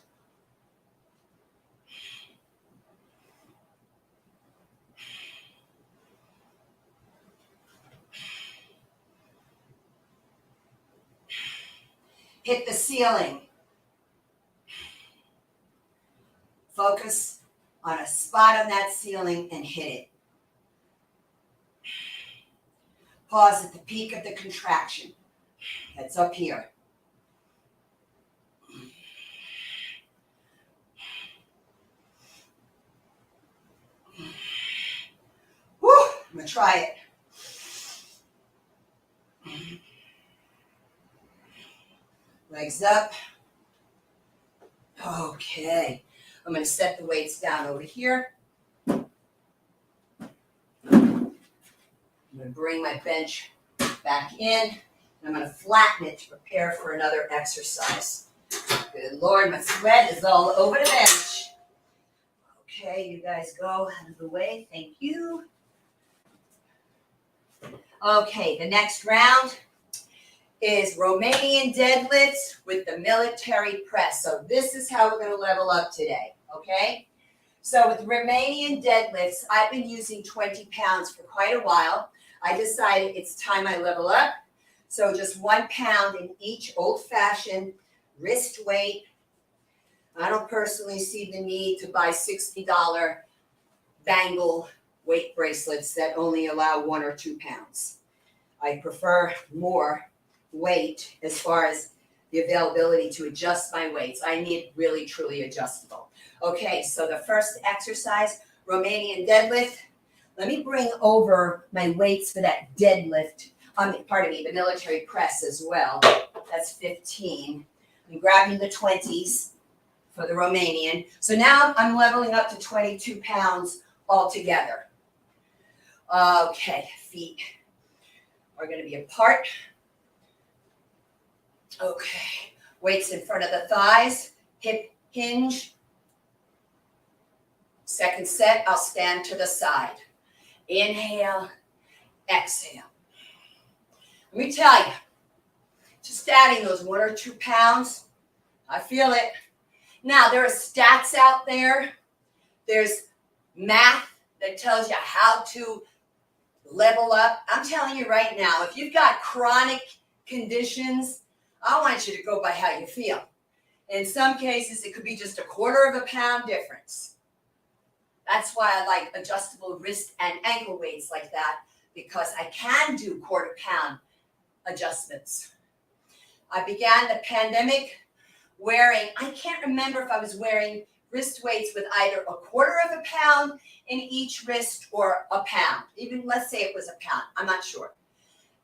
Hit the ceiling. Focus on a spot on that ceiling and hit it. Pause at the peak of the contraction. That's up here. Woo! I'm going to try it. Legs up. Okay. I'm going to set the weights down over here. I'm going to bring my bench back in. And I'm going to flatten it to prepare for another exercise. Good Lord, my sweat is all over the bench. Okay, you guys go out of the way. Thank you. Okay, the next round is Romanian deadlifts with the military press. So this is how we're going to level up today, okay? So with Romanian deadlifts, I've been using 20 pounds for quite a while. I decided it's time I level up. So just 1 pound in each old-fashioned wrist weight. I don't personally see the need to buy $60 bangle weight bracelets that only allow 1 or 2 pounds. I prefer more weight as far as the availability to adjust my weights. I need really, truly adjustable. Okay, so the first exercise, Romanian deadlift. Let me bring over my weights for that deadlift. Pardon me, the military press as well. That's 15. I'm grabbing the 20s for the Romanian. So now I'm leveling up to 22 pounds altogether. Okay, feet are going to be apart. Okay, weights in front of the thighs, hip hinge. Second set, I'll stand to the side. Inhale, exhale. Let me tell you, just adding those 1 or 2 pounds, I feel it. Now, there are stats out there. There's math that tells you how to level up. I'm telling you right now, if you've got chronic conditions, I want you to go by how you feel. In some cases, it could be just 1/4 pound difference. That's why I like adjustable wrist and ankle weights like that, because I can do 1/4 pound adjustments. I began the pandemic wearing, I can't remember if I was wearing wrist weights with either 1/4 pound in each wrist or a pound. Even let's say it was a pound, I'm not sure.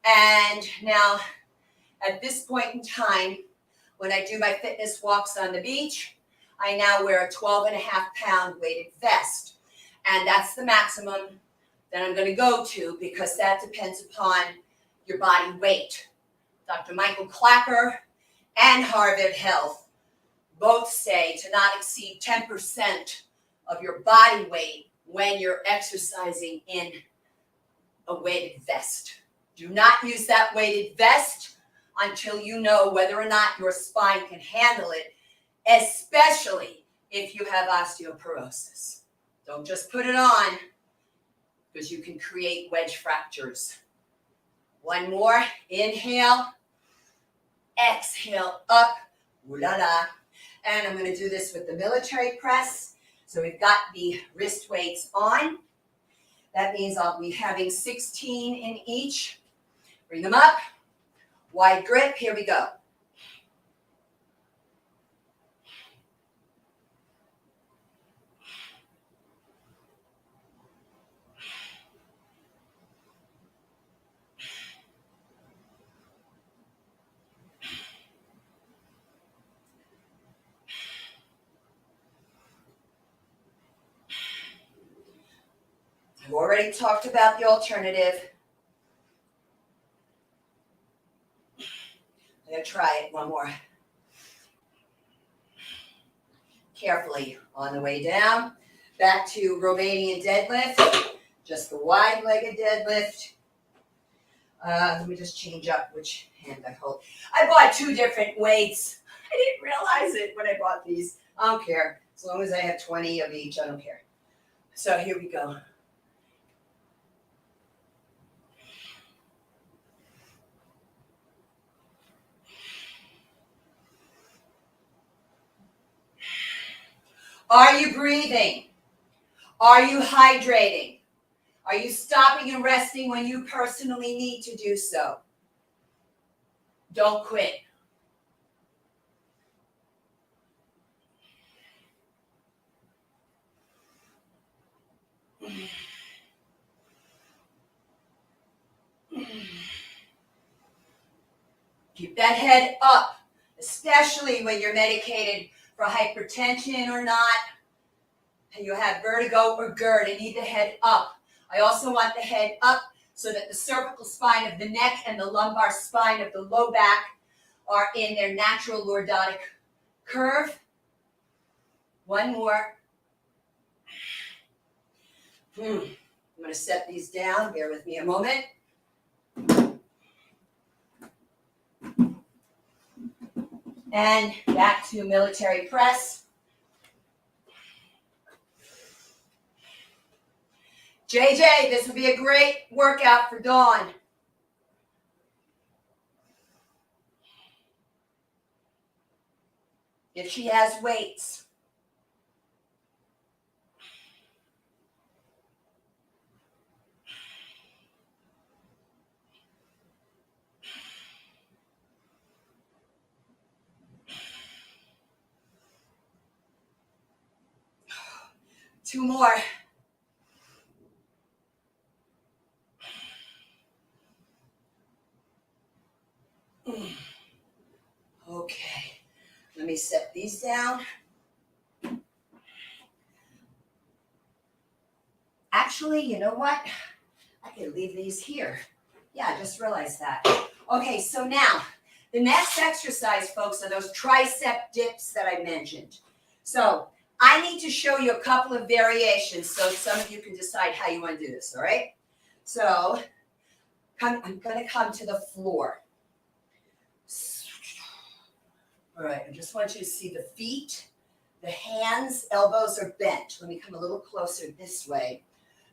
And now at this point in time, when I do my fitness walks on the beach, I now wear a 12.5 pound weighted vest. And that's the maximum that I'm going to go to, because that depends upon your body weight. Dr. Michael Clapper and Harvard Health both say to not exceed 10% of your body weight when you're exercising in a weighted vest. Do not use that weighted vest until you know whether or not your spine can handle it, especially if you have osteoporosis. Don't just put it on, because you can create wedge fractures. One more, inhale, exhale, up, ooh la la. And I'm going to do this with the military press. So we've got the wrist weights on. That means I'll be having 16 in each. Bring them up, wide grip, here we go. I've already talked about the alternative. I'm going to try it one more. Carefully on the way down. Back to Romanian deadlift. Just the wide-legged deadlift. Let me just change up which hand I hold. I bought 2 different weights. I didn't realize it when I bought these. I don't care. As long as I have 20 of each, I don't care. So here we go. Are you breathing? Are you hydrating? Are you stopping and resting when you personally need to do so? Don't quit. Keep that head up, especially when you're medicated for hypertension or not, and you have vertigo or GERD and need the head up. I also want the head up so that the cervical spine of the neck and the lumbar spine of the low back are in their natural lordotic curve. One more. I'm going to set these down. Bear with me a moment. And back to military press. JJ, this would be a great workout for Dawn. If she has weights. Two more. Okay, let me set these down. Actually, you know what? I can leave these here. Yeah, I just realized that. Okay, so now, the next exercise, folks, are those tricep dips that I mentioned. So I need to show you a couple of variations so some of you can decide how you want to do this, all right? So I'm going to come to the floor. All right, I just want you to see the feet, the hands, elbows are bent. Let me come a little closer this way.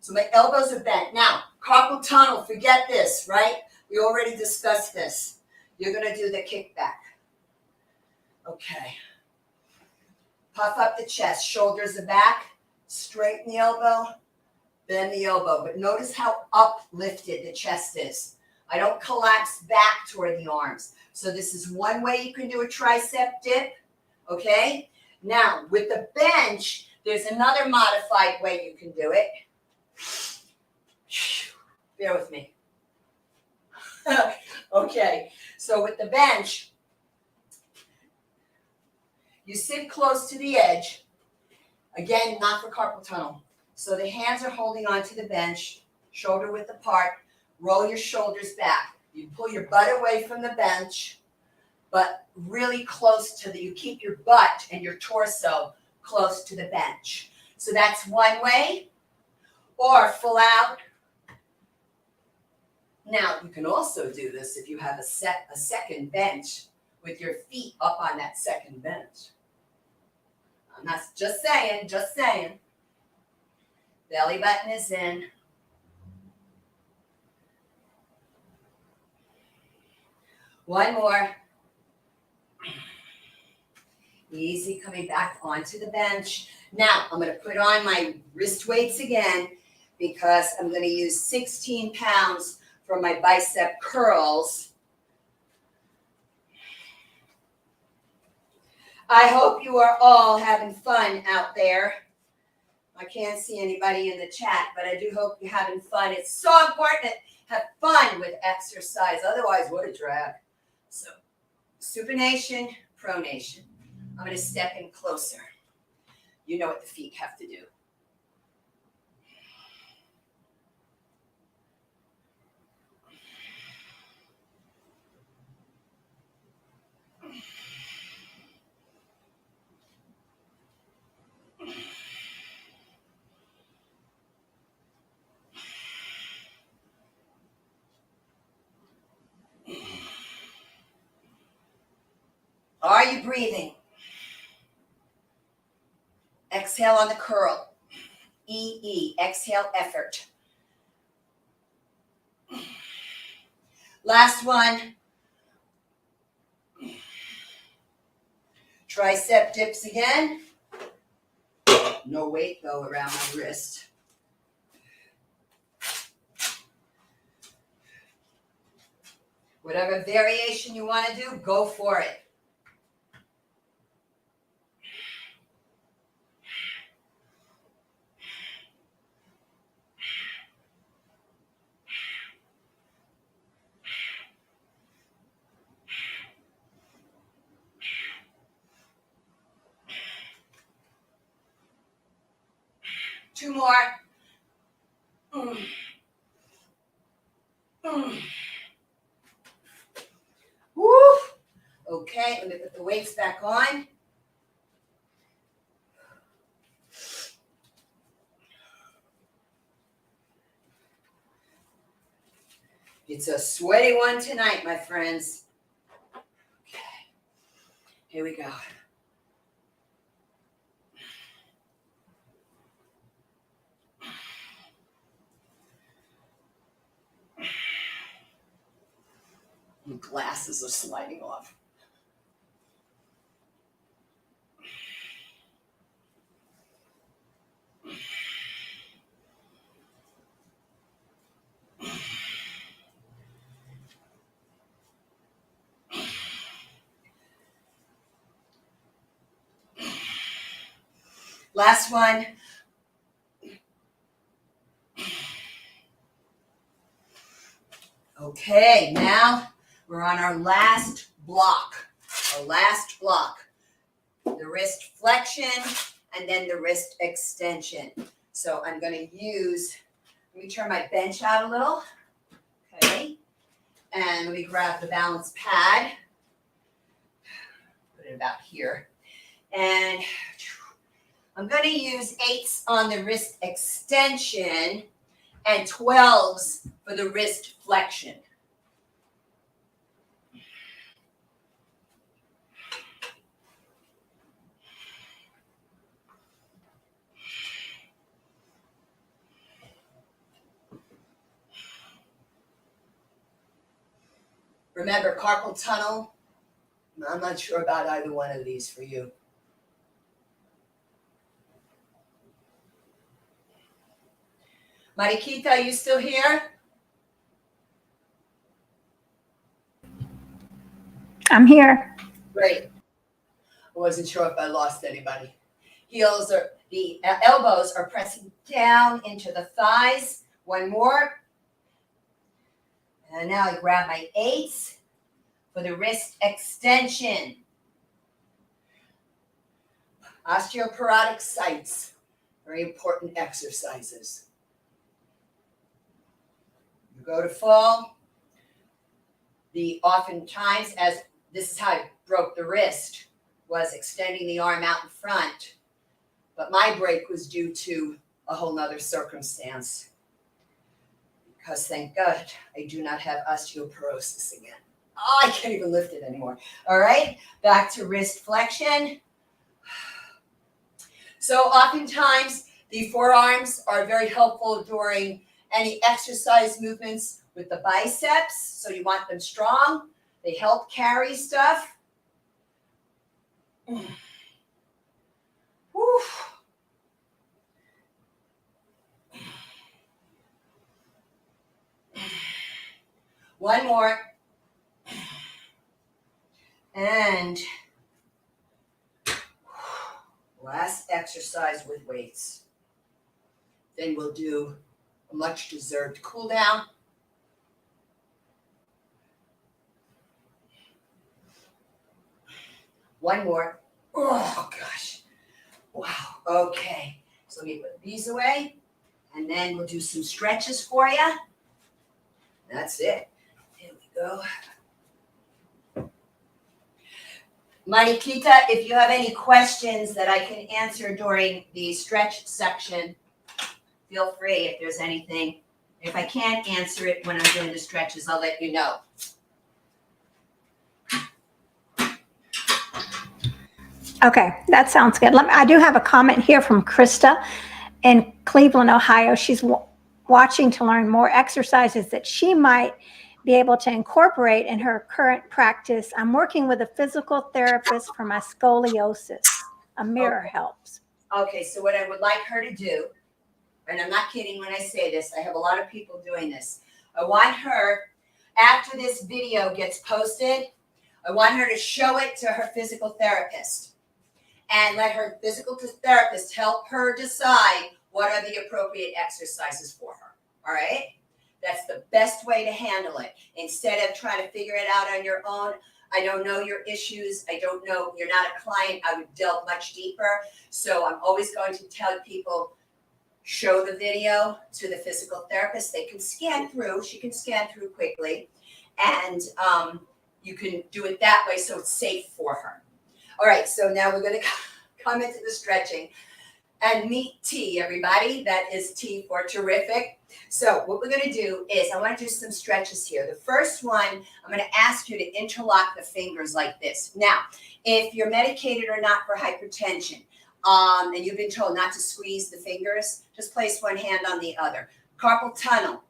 So my elbows are bent. Now, carpal tunnel, forget this, right? We already discussed this. You're going to do the kickback. Okay. Puff up the chest, shoulders are back, straighten the elbow, bend the elbow. But notice how uplifted the chest is. I don't collapse back toward the arms. So this is one way you can do a tricep dip, okay? Now, with the bench, there's another modified way you can do it. Bear with me. Okay, so with the bench, you sit close to the edge. Again, not for carpal tunnel. So the hands are holding onto the bench, shoulder width apart. Roll your shoulders back. You pull your butt away from the bench. but really close to you keep your butt and your torso close to the bench. So that's one way, or full out. Now, you can also do this if you have a second bench with your feet up on that second bench. I'm not just saying, just saying. Belly button is in. One more. Easy, coming back onto the bench. Now, I'm going to put on my wrist weights again because I'm going to use 16 pounds for my bicep curls. I hope you are all having fun out there. I can't see anybody in the chat, but I do hope you're having fun. It's so important to have fun with exercise. Otherwise, what a drag. So, supination, pronation. I'm going to step in closer. You know what the feet have to do. Are you breathing? Exhale on the curl. E, exhale, effort. Last one. Tricep dips again. No weight though around my wrist. Whatever variation you want to do, go for it. Two more. Woo. Okay, let me put the weights back on. It's a sweaty one tonight, my friends. Okay, here we go. My glasses are sliding off. Last one. Okay, now we're on our last block. The wrist flexion and then the wrist extension. So I'm going to use, let me turn my bench out a little. Okay. And let me grab the balance pad. Put it about here. And I'm going to use 8s on the wrist extension and 12s for the wrist flexion. Remember, carpal tunnel, I'm not sure about either one of these for you. Mariquita, are you still here? I'm here. Great. I wasn't sure if I lost anybody. The elbows are pressing down into the thighs. One more. And now I grab my 8s for the wrist extension. Osteoporotic sites, very important exercises. You go to fall. Oftentimes, as this is how I broke the wrist, was extending the arm out in front. But my break was due to a whole nother circumstance. Because thank God I do not have osteoporosis again. Oh, I can't even lift it anymore. All right, back to wrist flexion. So oftentimes the forearms are very helpful during any exercise movements with the biceps. So you want them strong. They help carry stuff. Whew. One more. And last exercise with weights. Then we'll do a much deserved cool down. One more. Oh gosh. Wow. Okay. So let me put these away. And then we'll do some stretches for you. That's it. Here we go. Mariquita, if you have any questions that I can answer during the stretch section, feel free if there's anything. If I can't answer it when I'm doing the stretches, I'll let you know. Okay, that sounds good. I do have a comment here from Krista in Cleveland, Ohio. She's watching to learn more exercises that she might be able to incorporate in her current practice. I'm working with a physical therapist for my scoliosis. A mirror helps. Okay, so what I would like her to do, and I'm not kidding when I say this, I have a lot of people doing this. I want her, after this video gets posted, I want her to show it to her physical therapist and let her physical therapist help her decide what are the appropriate exercises for her. All right? That's the best way to handle it. Instead of trying to figure it out on your own, I don't know your issues. I don't know, you're not a client. I would delve much deeper. So I'm always going to tell people, show the video to the physical therapist. They can scan through. She can scan through quickly. And you can do it that way so it's safe for her. All right, so now we're going to come into the stretching. And meet T, everybody. That is T for terrific. So what we're going to do is I want to do some stretches here. The first one, I'm going to ask you to interlock the fingers like this. Now, if you're medicated or not for hypertension, and you've been told not to squeeze the fingers, just place one hand on the other. Carpal tunnel.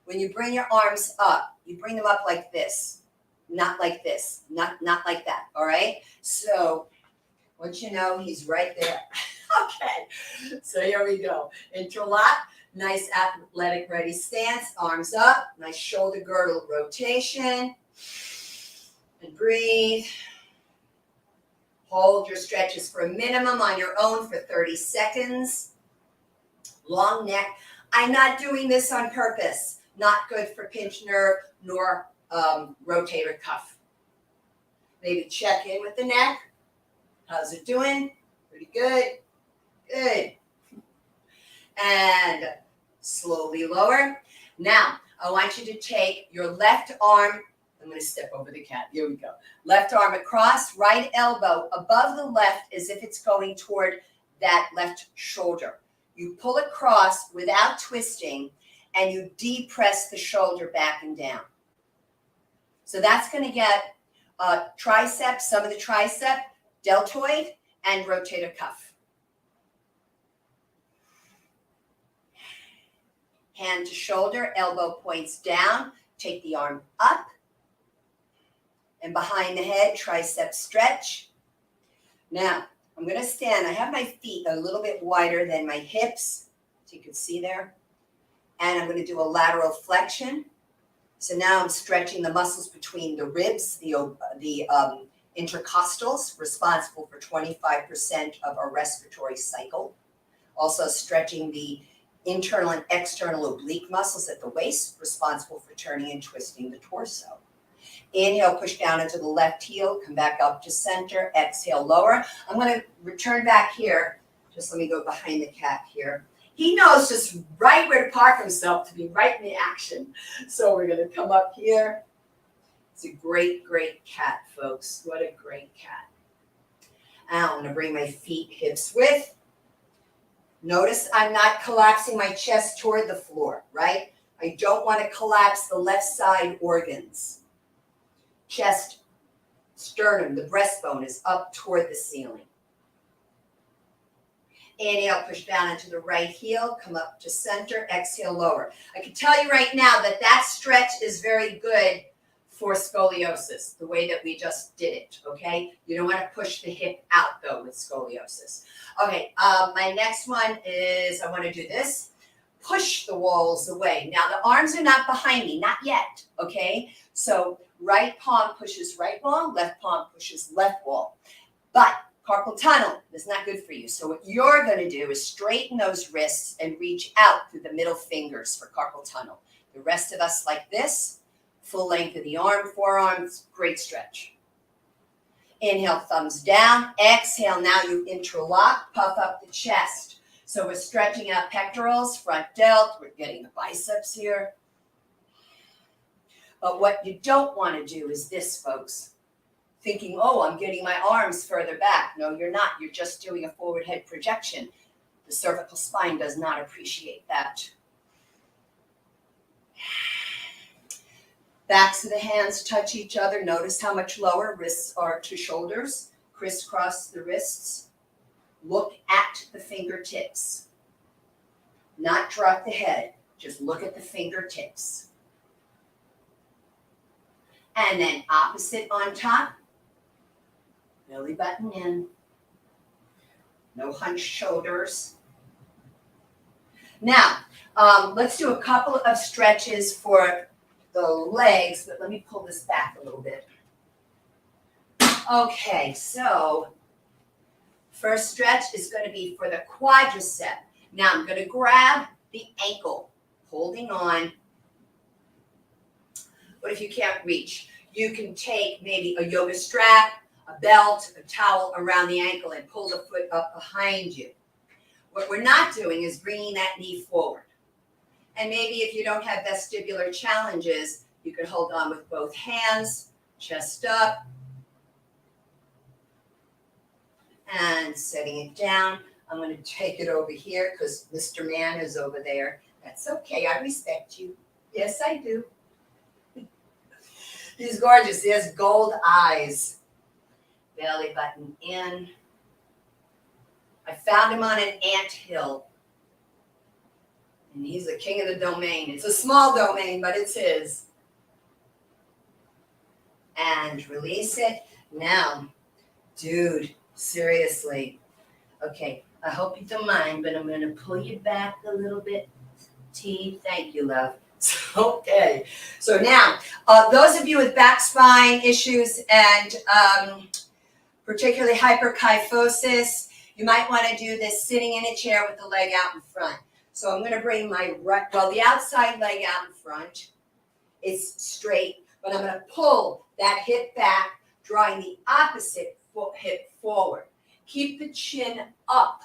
When you bring your arms up, you bring them up like this, not like this, not like that. All right. So once you know, he's right there. Okay. So here we go. Interlock. Nice athletic ready stance. Arms up. Nice shoulder girdle rotation. And breathe. Hold your stretches for a minimum on your own for 30 seconds. Long neck. I'm not doing this on purpose. Not good for pinch nerve nor rotator cuff. Maybe check in with the neck. How's it doing? Pretty good. Good. And slowly lower. Now, I want you to take your left arm. I'm going to step over the cat. Here we go. Left arm across, right elbow above the left as if it's going toward that left shoulder. You pull across without twisting, and you depress the shoulder back and down. So that's going to get tricep, some of the tricep, deltoid, and rotator cuff. Hand to shoulder, elbow points down. Take the arm up. And behind the head, tricep stretch. Now, I'm going to stand. I have my feet a little bit wider than my hips, so you can see there. And I'm going to do a lateral flexion. So now I'm stretching the muscles between the ribs, the intercostals, responsible for 25% of our respiratory cycle. Also stretching the internal and external oblique muscles at the waist, responsible for turning and twisting the torso. Inhale, push down into the left heel, come back up to center, exhale, lower. I'm going to return back here. Just let me go behind the cat here. He knows just right where to park himself to be right in the action. So we're going to come up here, It's a great, great cat, folks. What a great cat. Now I'm going to bring my feet hips width. Notice I'm not collapsing my chest toward the floor, right? I don't want to collapse the left side organs. Chest, sternum, the breastbone is up toward the ceiling. Inhale, push down into the right heel, come up to center, exhale, lower. I can tell you right now that that stretch is very good for scoliosis, the way that we just did it, okay? You don't want to push the hip out, though, with scoliosis. Okay, my next one is, I want to do this. Push the walls away. Now, the arms are not behind me, not yet, okay? So right palm pushes right wall, left palm pushes left wall. But carpal tunnel is not good for you. So what you're going to do is straighten those wrists and reach out through the middle fingers for carpal tunnel. The rest of us like this, full length of the arm, forearms, great stretch. Inhale, thumbs down. Exhale, now you interlock, puff up the chest. So we're stretching out pectorals, front delt. We're getting the biceps here. But what you don't want to do is this, folks. Thinking, oh, I'm getting my arms further back. No, you're not. You're just doing a forward head projection. The cervical spine does not appreciate that. Backs of the hands touch each other. Notice how much lower wrists are to shoulders. Crisscross the wrists. Look at the fingertips. Not drop the head. Just look at the fingertips. And then opposite on top. Belly button in. No hunched shoulders. Now, let's do a couple of stretches for the legs, but let me pull this back a little bit. Okay, so first stretch is going to be for the quadricep. Now I'm going to grab the ankle, holding on. What if you can't reach? You can take maybe a yoga strap, a belt, a towel around the ankle and pull the foot up behind you. What we're not doing is bringing that knee forward. And maybe if you don't have vestibular challenges, you can hold on with both hands, chest up, and setting it down. I'm going to take it over here because Mr. Man is over there. That's okay. I respect you. Yes, I do. He's gorgeous. He has gold eyes. Belly button in. I found him on an anthill. And he's the king of the domain. It's a small domain, but it's his. And release it. Now, dude, seriously. Okay, I hope you don't mind, but I'm going to pull you back a little bit. T, thank you, love. Okay, so now, those of you with back spine issues and particularly hyperkyphosis, you might want to do this sitting in a chair with the leg out in front. So I'm going to bring my right, well, the outside leg out in front. It's straight, but I'm going to pull that hip back, drawing the opposite hip forward. Keep the chin up.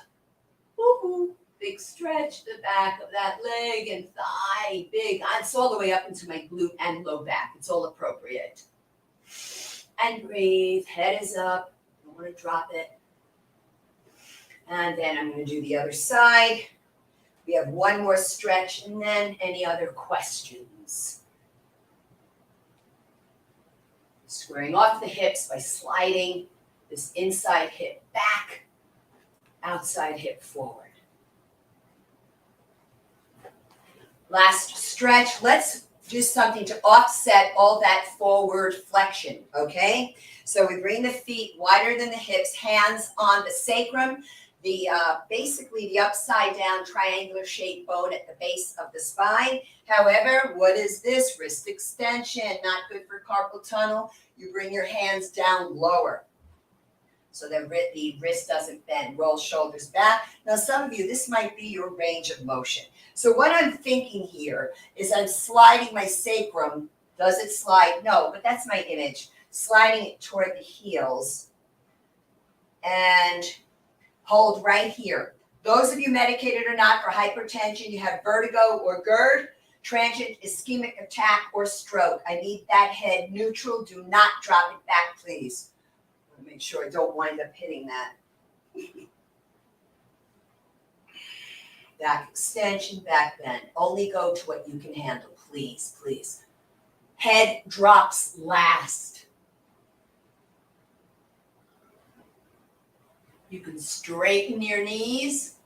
Woo-hoo. Big stretch, the back of that leg and thigh, big. It's all the way up into my glute and low back. It's all appropriate. And breathe, head is up. Don't want to drop it. And then I'm going to do the other side. We have one more stretch and then any other questions? Squaring off the hips by sliding this inside hip back, outside hip forward. Last stretch. Let's do something to offset all that forward flexion, okay? So we bring the feet wider than the hips, hands on the sacrum, the basically the upside down triangular shaped bone at the base of the spine. However, what is this? Wrist extension, not good for carpal tunnel. You bring your hands down lower so that the wrist doesn't bend. Roll shoulders back. Now, some of you, this might be your range of motion. So what I'm thinking here is I'm sliding my sacrum. Does it slide? No, but that's my image. Sliding it toward the heels. And hold right here. Those of you medicated or not for hypertension, you have vertigo or GERD, transient ischemic attack or stroke. I need that head neutral. Do not drop it back, please. I want to make sure I don't wind up hitting that. Back extension, back bend. Only go to what you can handle, please, please. Head drops last. You can straighten your knees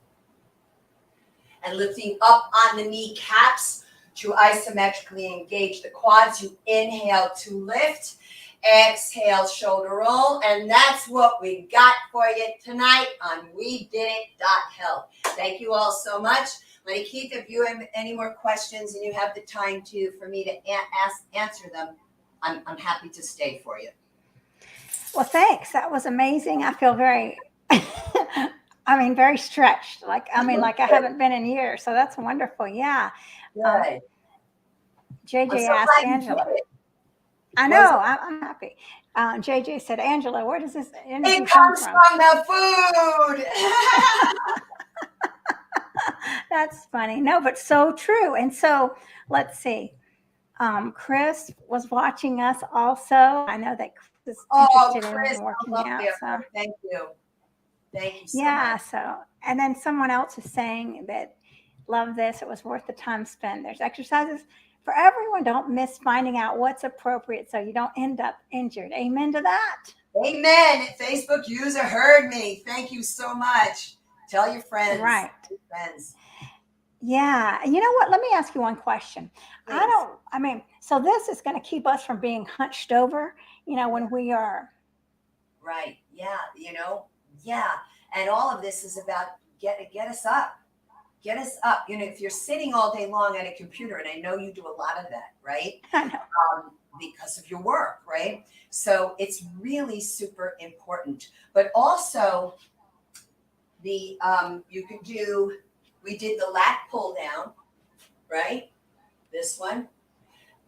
and lifting up on the kneecaps to isometrically engage the quads. You inhale to lift, exhale, shoulder roll, and that's what we got for you tonight on We Did It Health. Thank you all so much. Keith, if you have any more questions and you have the time for me to answer them, I'm happy to stay for you. Well, thanks. That was amazing. I feel very, very stretched. Like I haven't been in years. So that's wonderful. Yeah. Good. JJ asked Angela. I know. I'm happy. JJ said, Angela, where does this energy come from? It comes from the food. That's funny. No, but so true. And so let's see. Chris was watching us also. I know that Chris is interested in working out. So. Thank you. Thank you so much. So, and then someone else is saying that love this. It was worth the time spent. There's exercises for everyone. Don't miss finding out what's appropriate so you don't end up injured. Amen to that. Amen. Facebook user heard me. Thank you so much. Tell your friends. Right. Your friends. Yeah. You know what? Let me ask you one question. Please. So this is going to keep us from being hunched over, when we are. Right. Yeah. Yeah. And all of this is about get us up. Get us up. If you're sitting all day long at a computer, and I know you do a lot of that, right? I know. Because of your work, right? So it's really super important. But also we did the lat pull down, right? This one.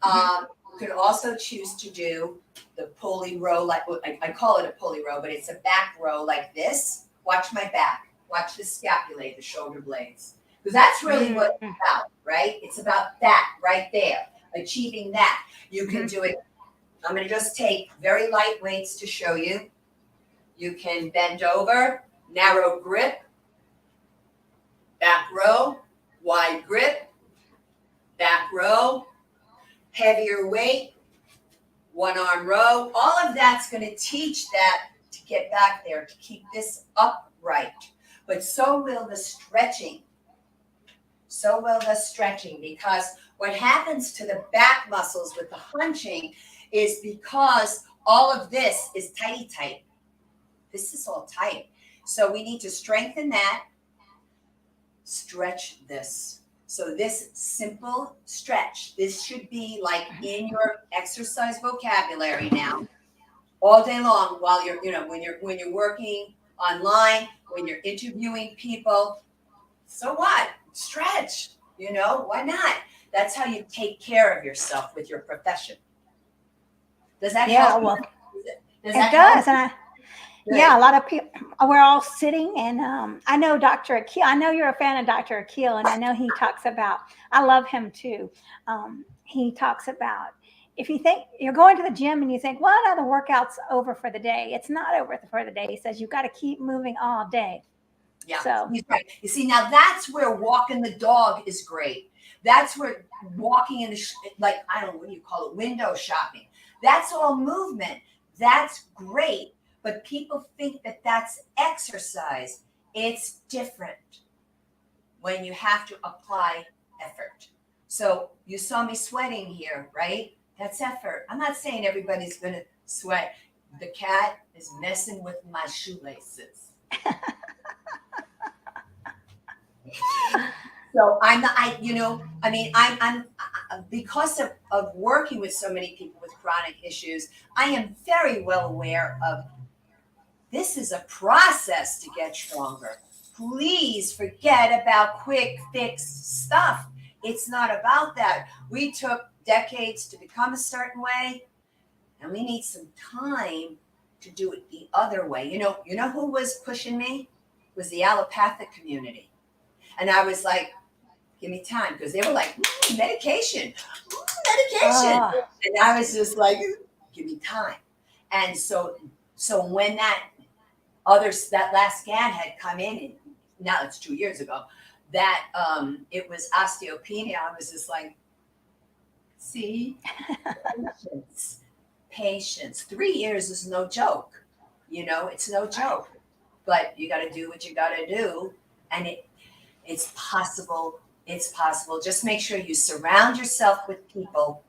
You could also choose to do the pulley row, like I call it a pulley row, but it's a back row like this. Watch my back. Watch the scapulae, the shoulder blades. Because that's really what it's about, right? It's about that right there, achieving that. You can do it. I'm going to just take very light weights to show you. You can bend over, narrow grip, back row, wide grip, back row, heavier weight, one arm row. All of that's going to teach that to get back there, to keep this upright. But so will the stretching. So will the stretching, because what happens to the back muscles with the hunching is because all of this is tight. This is all tight. So we need to strengthen that, stretch this. So this simple stretch, this should be like in your exercise vocabulary now, all day long while you're, when you're working online, when you're interviewing people. So what? Stretch, why not? That's how you take care of yourself with your profession. Does that help? Well, it does. And a lot of people, we're all sitting, and I know Dr. Akil, I know you're a fan of Dr. Akil, and I know he talks about, I love him too. He talks about, if you think you're going to the gym and you think, well, now the workout's over for the day. It's not over for the day. He says, you've got to keep moving all day. Yeah, so. He's right. You see, now that's where walking the dog is great. That's where walking in I don't know, what do you call it? Window shopping. That's all movement. That's great. But people think that that's exercise. It's different when you have to apply effort. So you saw me sweating here, right? That's effort. I'm not saying everybody's going to sweat. The cat is messing with my shoelaces. So I'm because of working with so many people with chronic issues, I am very well aware of this is a process to get stronger. Please forget about quick fix stuff. It's not about that. We took decades to become a certain way, and we need some time to do it the other way. You know who was pushing me? It was the allopathic community. And I was like, give me time. Because they were like, medication, medication. Oh, And I was just like, give me time. And so when that last scan had come in, and now it's 2 years ago, that it was osteopenia, I was just like, see, patience, patience. 3 years is no joke. It's no right. joke. But you got to do what you got to do, and it's possible. It's possible. Just make sure you surround yourself with people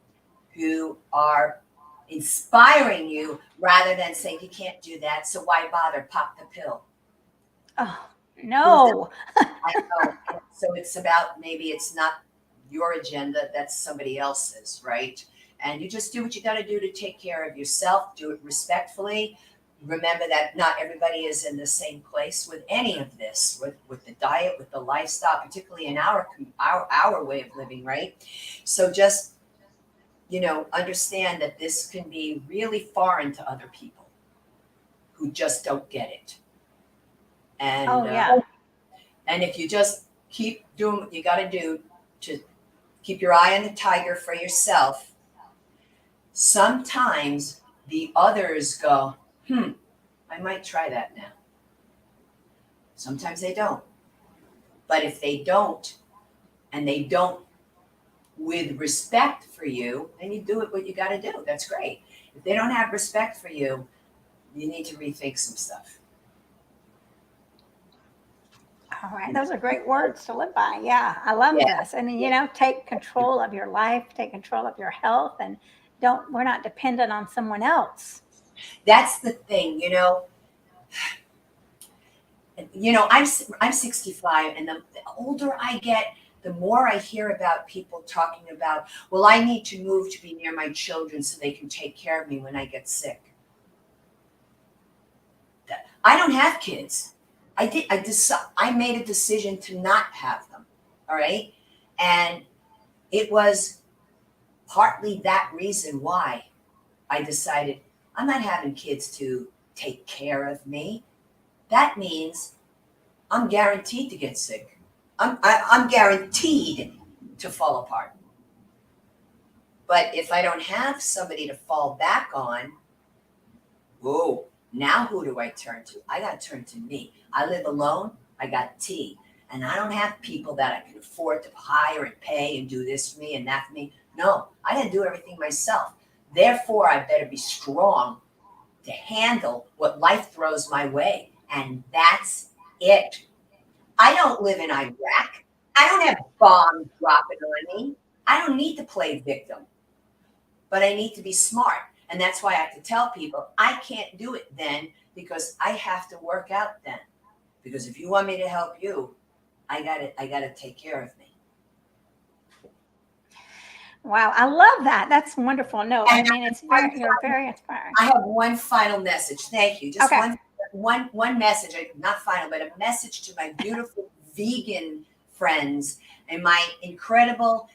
who are inspiring you rather than saying you can't do that. So why bother? Pop the pill. Oh, Who's that? no. I know. And so it's about, maybe it's not your agenda, that's somebody else's, right? And you just do what you got to do to take care of yourself. Do it respectfully. Remember that not everybody is in the same place with any of this, with the diet, with the lifestyle, particularly in our way of living, right? So just understand that this can be really foreign to other people who just don't get it. Oh, And yeah. and if you just keep doing what you got to do to keep your eye on the tiger for yourself, sometimes the others go, I might try that now. Sometimes they don't. But if they don't, and they don't with respect for you, then you do it what you got to do. That's great. If they don't have respect for you, you need to rethink some stuff. All right. Those are great words to live by. Yeah. I love Yeah. this. And, take control of your life, take control of your health, and we're not dependent on someone else. That's the thing. I'm 65, and the older I get, the more I hear about people talking about, well, I need to move to be near my children so they can take care of me when I get sick. I don't have kids. I made a decision to not have them. All right. And it was partly that reason why I decided I'm not having kids to take care of me. That means I'm guaranteed to get sick. I'm guaranteed to fall apart. But if I don't have somebody to fall back on, whoa, now who do I turn to? I got to turn to me. I live alone. I got T. And I don't have people that I can afford to hire and pay and do this for me and that for me. No, I got to do everything myself. Therefore, I better be strong to handle what life throws my way. And that's it. I don't live in Iraq. I don't have bombs dropping on me. I don't need to play victim, but I need to be smart. And that's why I have to tell people I can't do it then, because I have to work out then. Because if you want me to help you, I gotta take care of me. Wow. I love that. That's wonderful. No, I And mean, you're very inspiring. I have one final message. Thank you. Just Okay. one message, not final, but a message to my beautiful vegan friends and my incredible,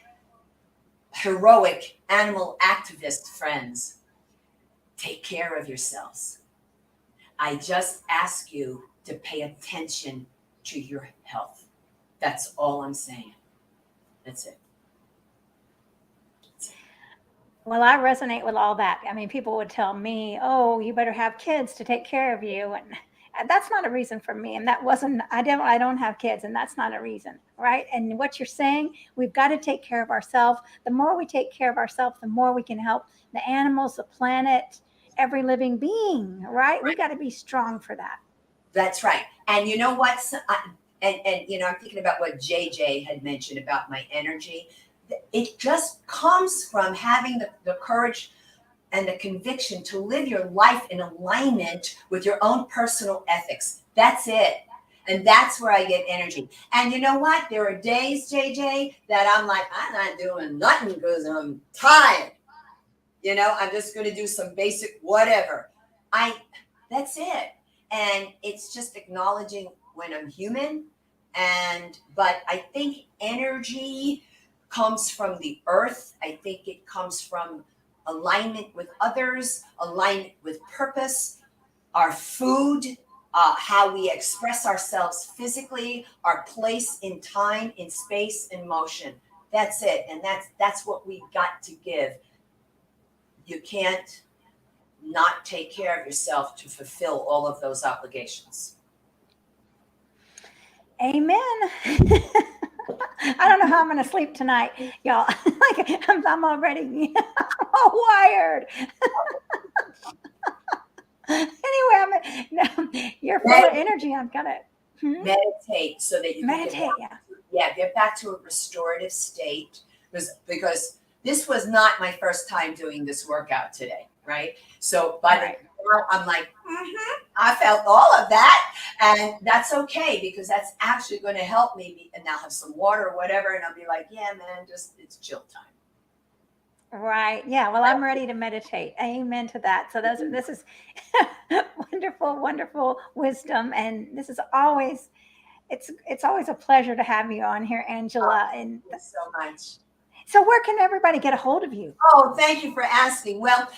heroic animal activist friends. Take care of yourselves. I just ask you to pay attention to your health. That's all I'm saying. That's it. Well, I resonate with all that. I mean, people would tell me, "Oh, you better have kids to take care of you," and that's not a reason for me. And that wasn't. I don't have kids, and that's not a reason, right? And what you're saying, we've got to take care of ourselves. The more we take care of ourselves, the more we can help the animals, the planet, every living being, right? We got to be strong for that. That's right. And you know what? And I'm thinking about what JJ had mentioned about my energy. It just comes from having the courage and the conviction to live your life in alignment with your own personal ethics. That's it. And that's where I get energy. And you know what? There are days, JJ, that I'm like, I'm not doing nothing because I'm tired. I'm just going to do some basic whatever. That's it. And it's just acknowledging when I'm human. But I think energy comes from the earth. I think it comes from alignment with others, alignment with purpose, our food, how we express ourselves physically, our place in time, in space, in motion. That's it. And that's what we got to give. You can't not take care of yourself to fulfill all of those obligations. Amen. I don't know how I'm going to sleep tonight, y'all. Like I'm already wired. Anyway, you're full of energy. I'm gonna Meditate so that you can meditate. Yeah. get back to a restorative state, because this was not my first time doing this workout today, right? So by the Right. now I'm like, I felt all of that, and that's okay because that's actually going to help me. And now have some water or whatever, and I'll be like, yeah, man, just it's chill time. Right. Yeah. Well, I'm ready to meditate. Amen to that. So this is wonderful, wonderful wisdom, and this is always it's always a pleasure to have you on here, Oh, Angela. thank And you so much. so, where can everybody get a hold of you? Oh, thank you for asking. Well,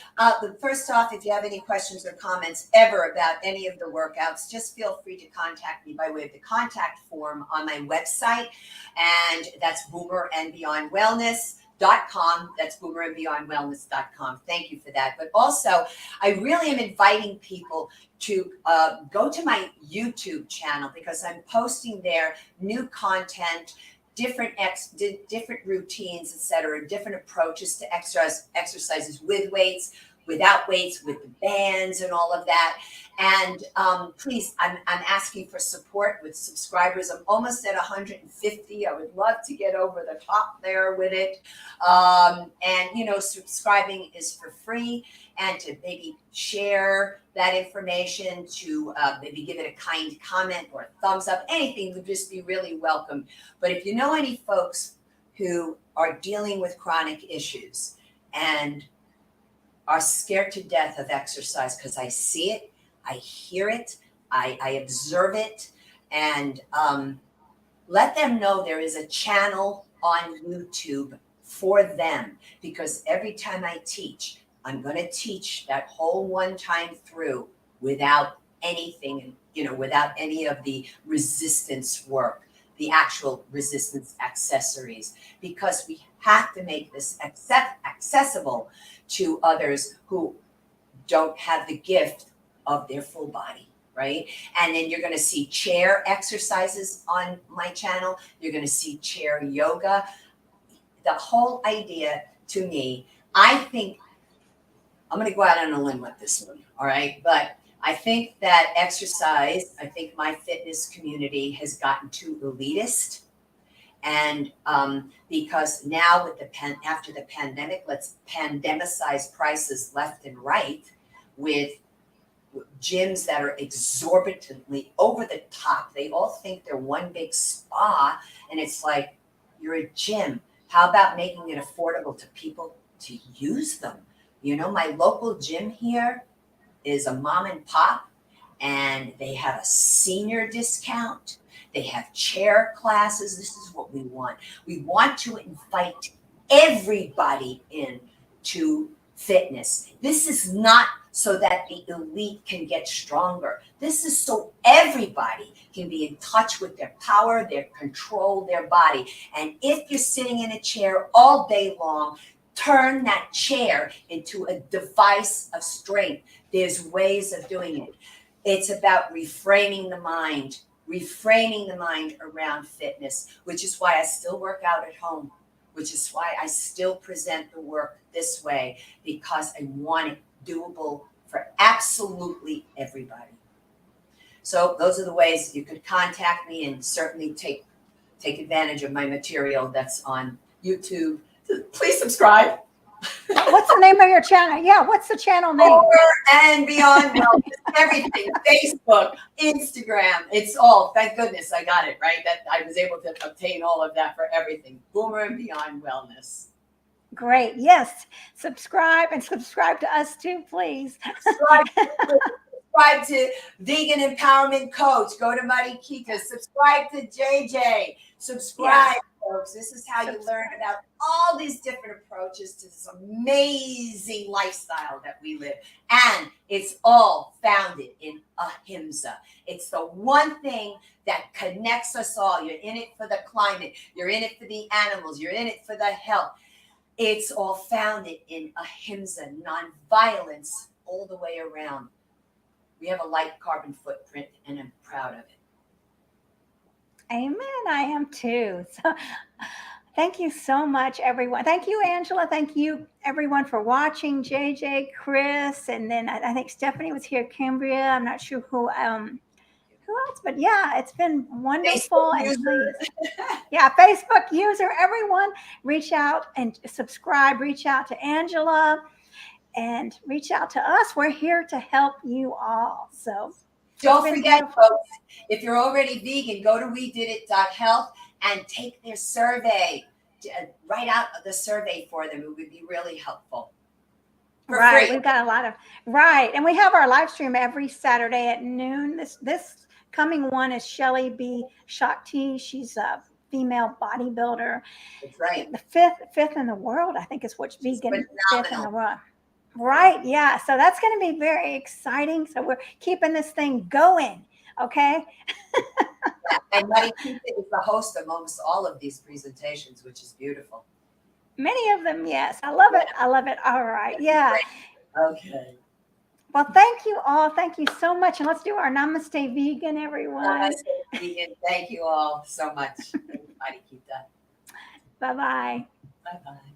first off, if you have any questions or comments ever about any of the workouts, just feel free to contact me by way of the contact form on my website. And that's boomerandbeyondwellness.com. That's boomerandbeyondwellness.com. Thank you for that. But also, I really am inviting people to go to my YouTube channel because I'm posting there new content, different routines, etc., different approaches to exercises with weights, without weights, with the bands and all of that. And please, I'm asking for support with subscribers. I'm almost at 150. I would love to get over the top there with it. And subscribing is for free, and to maybe share that information, to maybe give it a kind comment or a thumbs up, anything would just be really welcome. But if you know any folks who are dealing with chronic issues and are scared to death of exercise, because I see it, I hear it, I observe it, and let them know there is a channel on YouTube for them, because every time I teach, I'm going to teach that whole one time through without anything, without any of the resistance work, the actual resistance accessories, because we have to make this accessible to others who don't have the gift of their full body, right? And then you're going to see chair exercises on my channel. You're going to see chair yoga. The whole idea, to me, I think, I'm going to go out on a limb with this one, all right? But I think that exercise, I think my fitness community has gotten too elitist. And because now with after the pandemic, let's pandemicize prices left and right with gyms that are exorbitantly over the top. They all think they're one big spa, and it's like, you're a gym. How about making it affordable to people to use them? My local gym here is a mom and pop, and they have a senior discount. They have chair classes. This is what we want. We want to invite everybody in to fitness. This is not so that the elite can get stronger. This is so everybody can be in touch with their power, their control, their body. And if you're sitting in a chair all day long, turn that chair into a device of strength. There's ways of doing it. It's about reframing the mind around fitness, which is why I still work out at home, which is why I still present the work this way, because I want it doable for absolutely everybody. So those are the ways you could contact me, and certainly take advantage of my material that's on YouTube. Please subscribe. What's the name of your channel? Yeah, what's the channel name? Over and Beyond Wellness, everything, Facebook, Instagram, it's all, thank goodness I got it, right? That I was able to obtain all of that for everything. Boomer and Beyond Wellness. Great. Yes. Subscribe, and subscribe to us too, please. Subscribe to Vegan Empowerment Coach. Go to Marikita. Subscribe to JJ. Subscribe folks. This is how you Subscribe. learn about all these different approaches to this amazing lifestyle that we live. And it's all founded in ahimsa. It's the one thing that connects us all. You're in it for the climate, you're in it for the animals, you're in it for the health. It's all founded in ahimsa, nonviolence, all the way around. We have a light carbon footprint, and I'm proud of it. Amen. I am too. So thank you so much, everyone. Thank you, Angela. Thank you, everyone, for watching. JJ, Chris, and then I think Stephanie was here. Cambria. I'm not sure who else, but yeah, it's been Facebook wonderful. And user. please, yeah, Facebook user, everyone, reach out and subscribe. Reach out to Angela and reach out to us. We're here to help you all. So it's Don't been forget, beautiful. folks, if you're already vegan, go to wedidit.health and take their survey. Write out the survey for them. It would be really helpful. For Right. free. We've got a lot of right. And we have our live stream every Saturday at noon. This coming one is Shelly B. Shakti. She's a female bodybuilder. That's right. The fifth in the world, I think is what's She's vegan fifth in the phenomenal. world. Right. Yeah. So that's going to be very exciting. So we're keeping this thing going. Okay. And Marikita is the host amongst all of these presentations, which is beautiful. Many of them, yes. I love it. I love it. All right. Yeah. Okay. Well, thank you all. Thank you so much. And let's do our Namaste Vegan, everyone. Namaste, vegan. Thank you all so much. Marikita. Bye bye. Bye bye.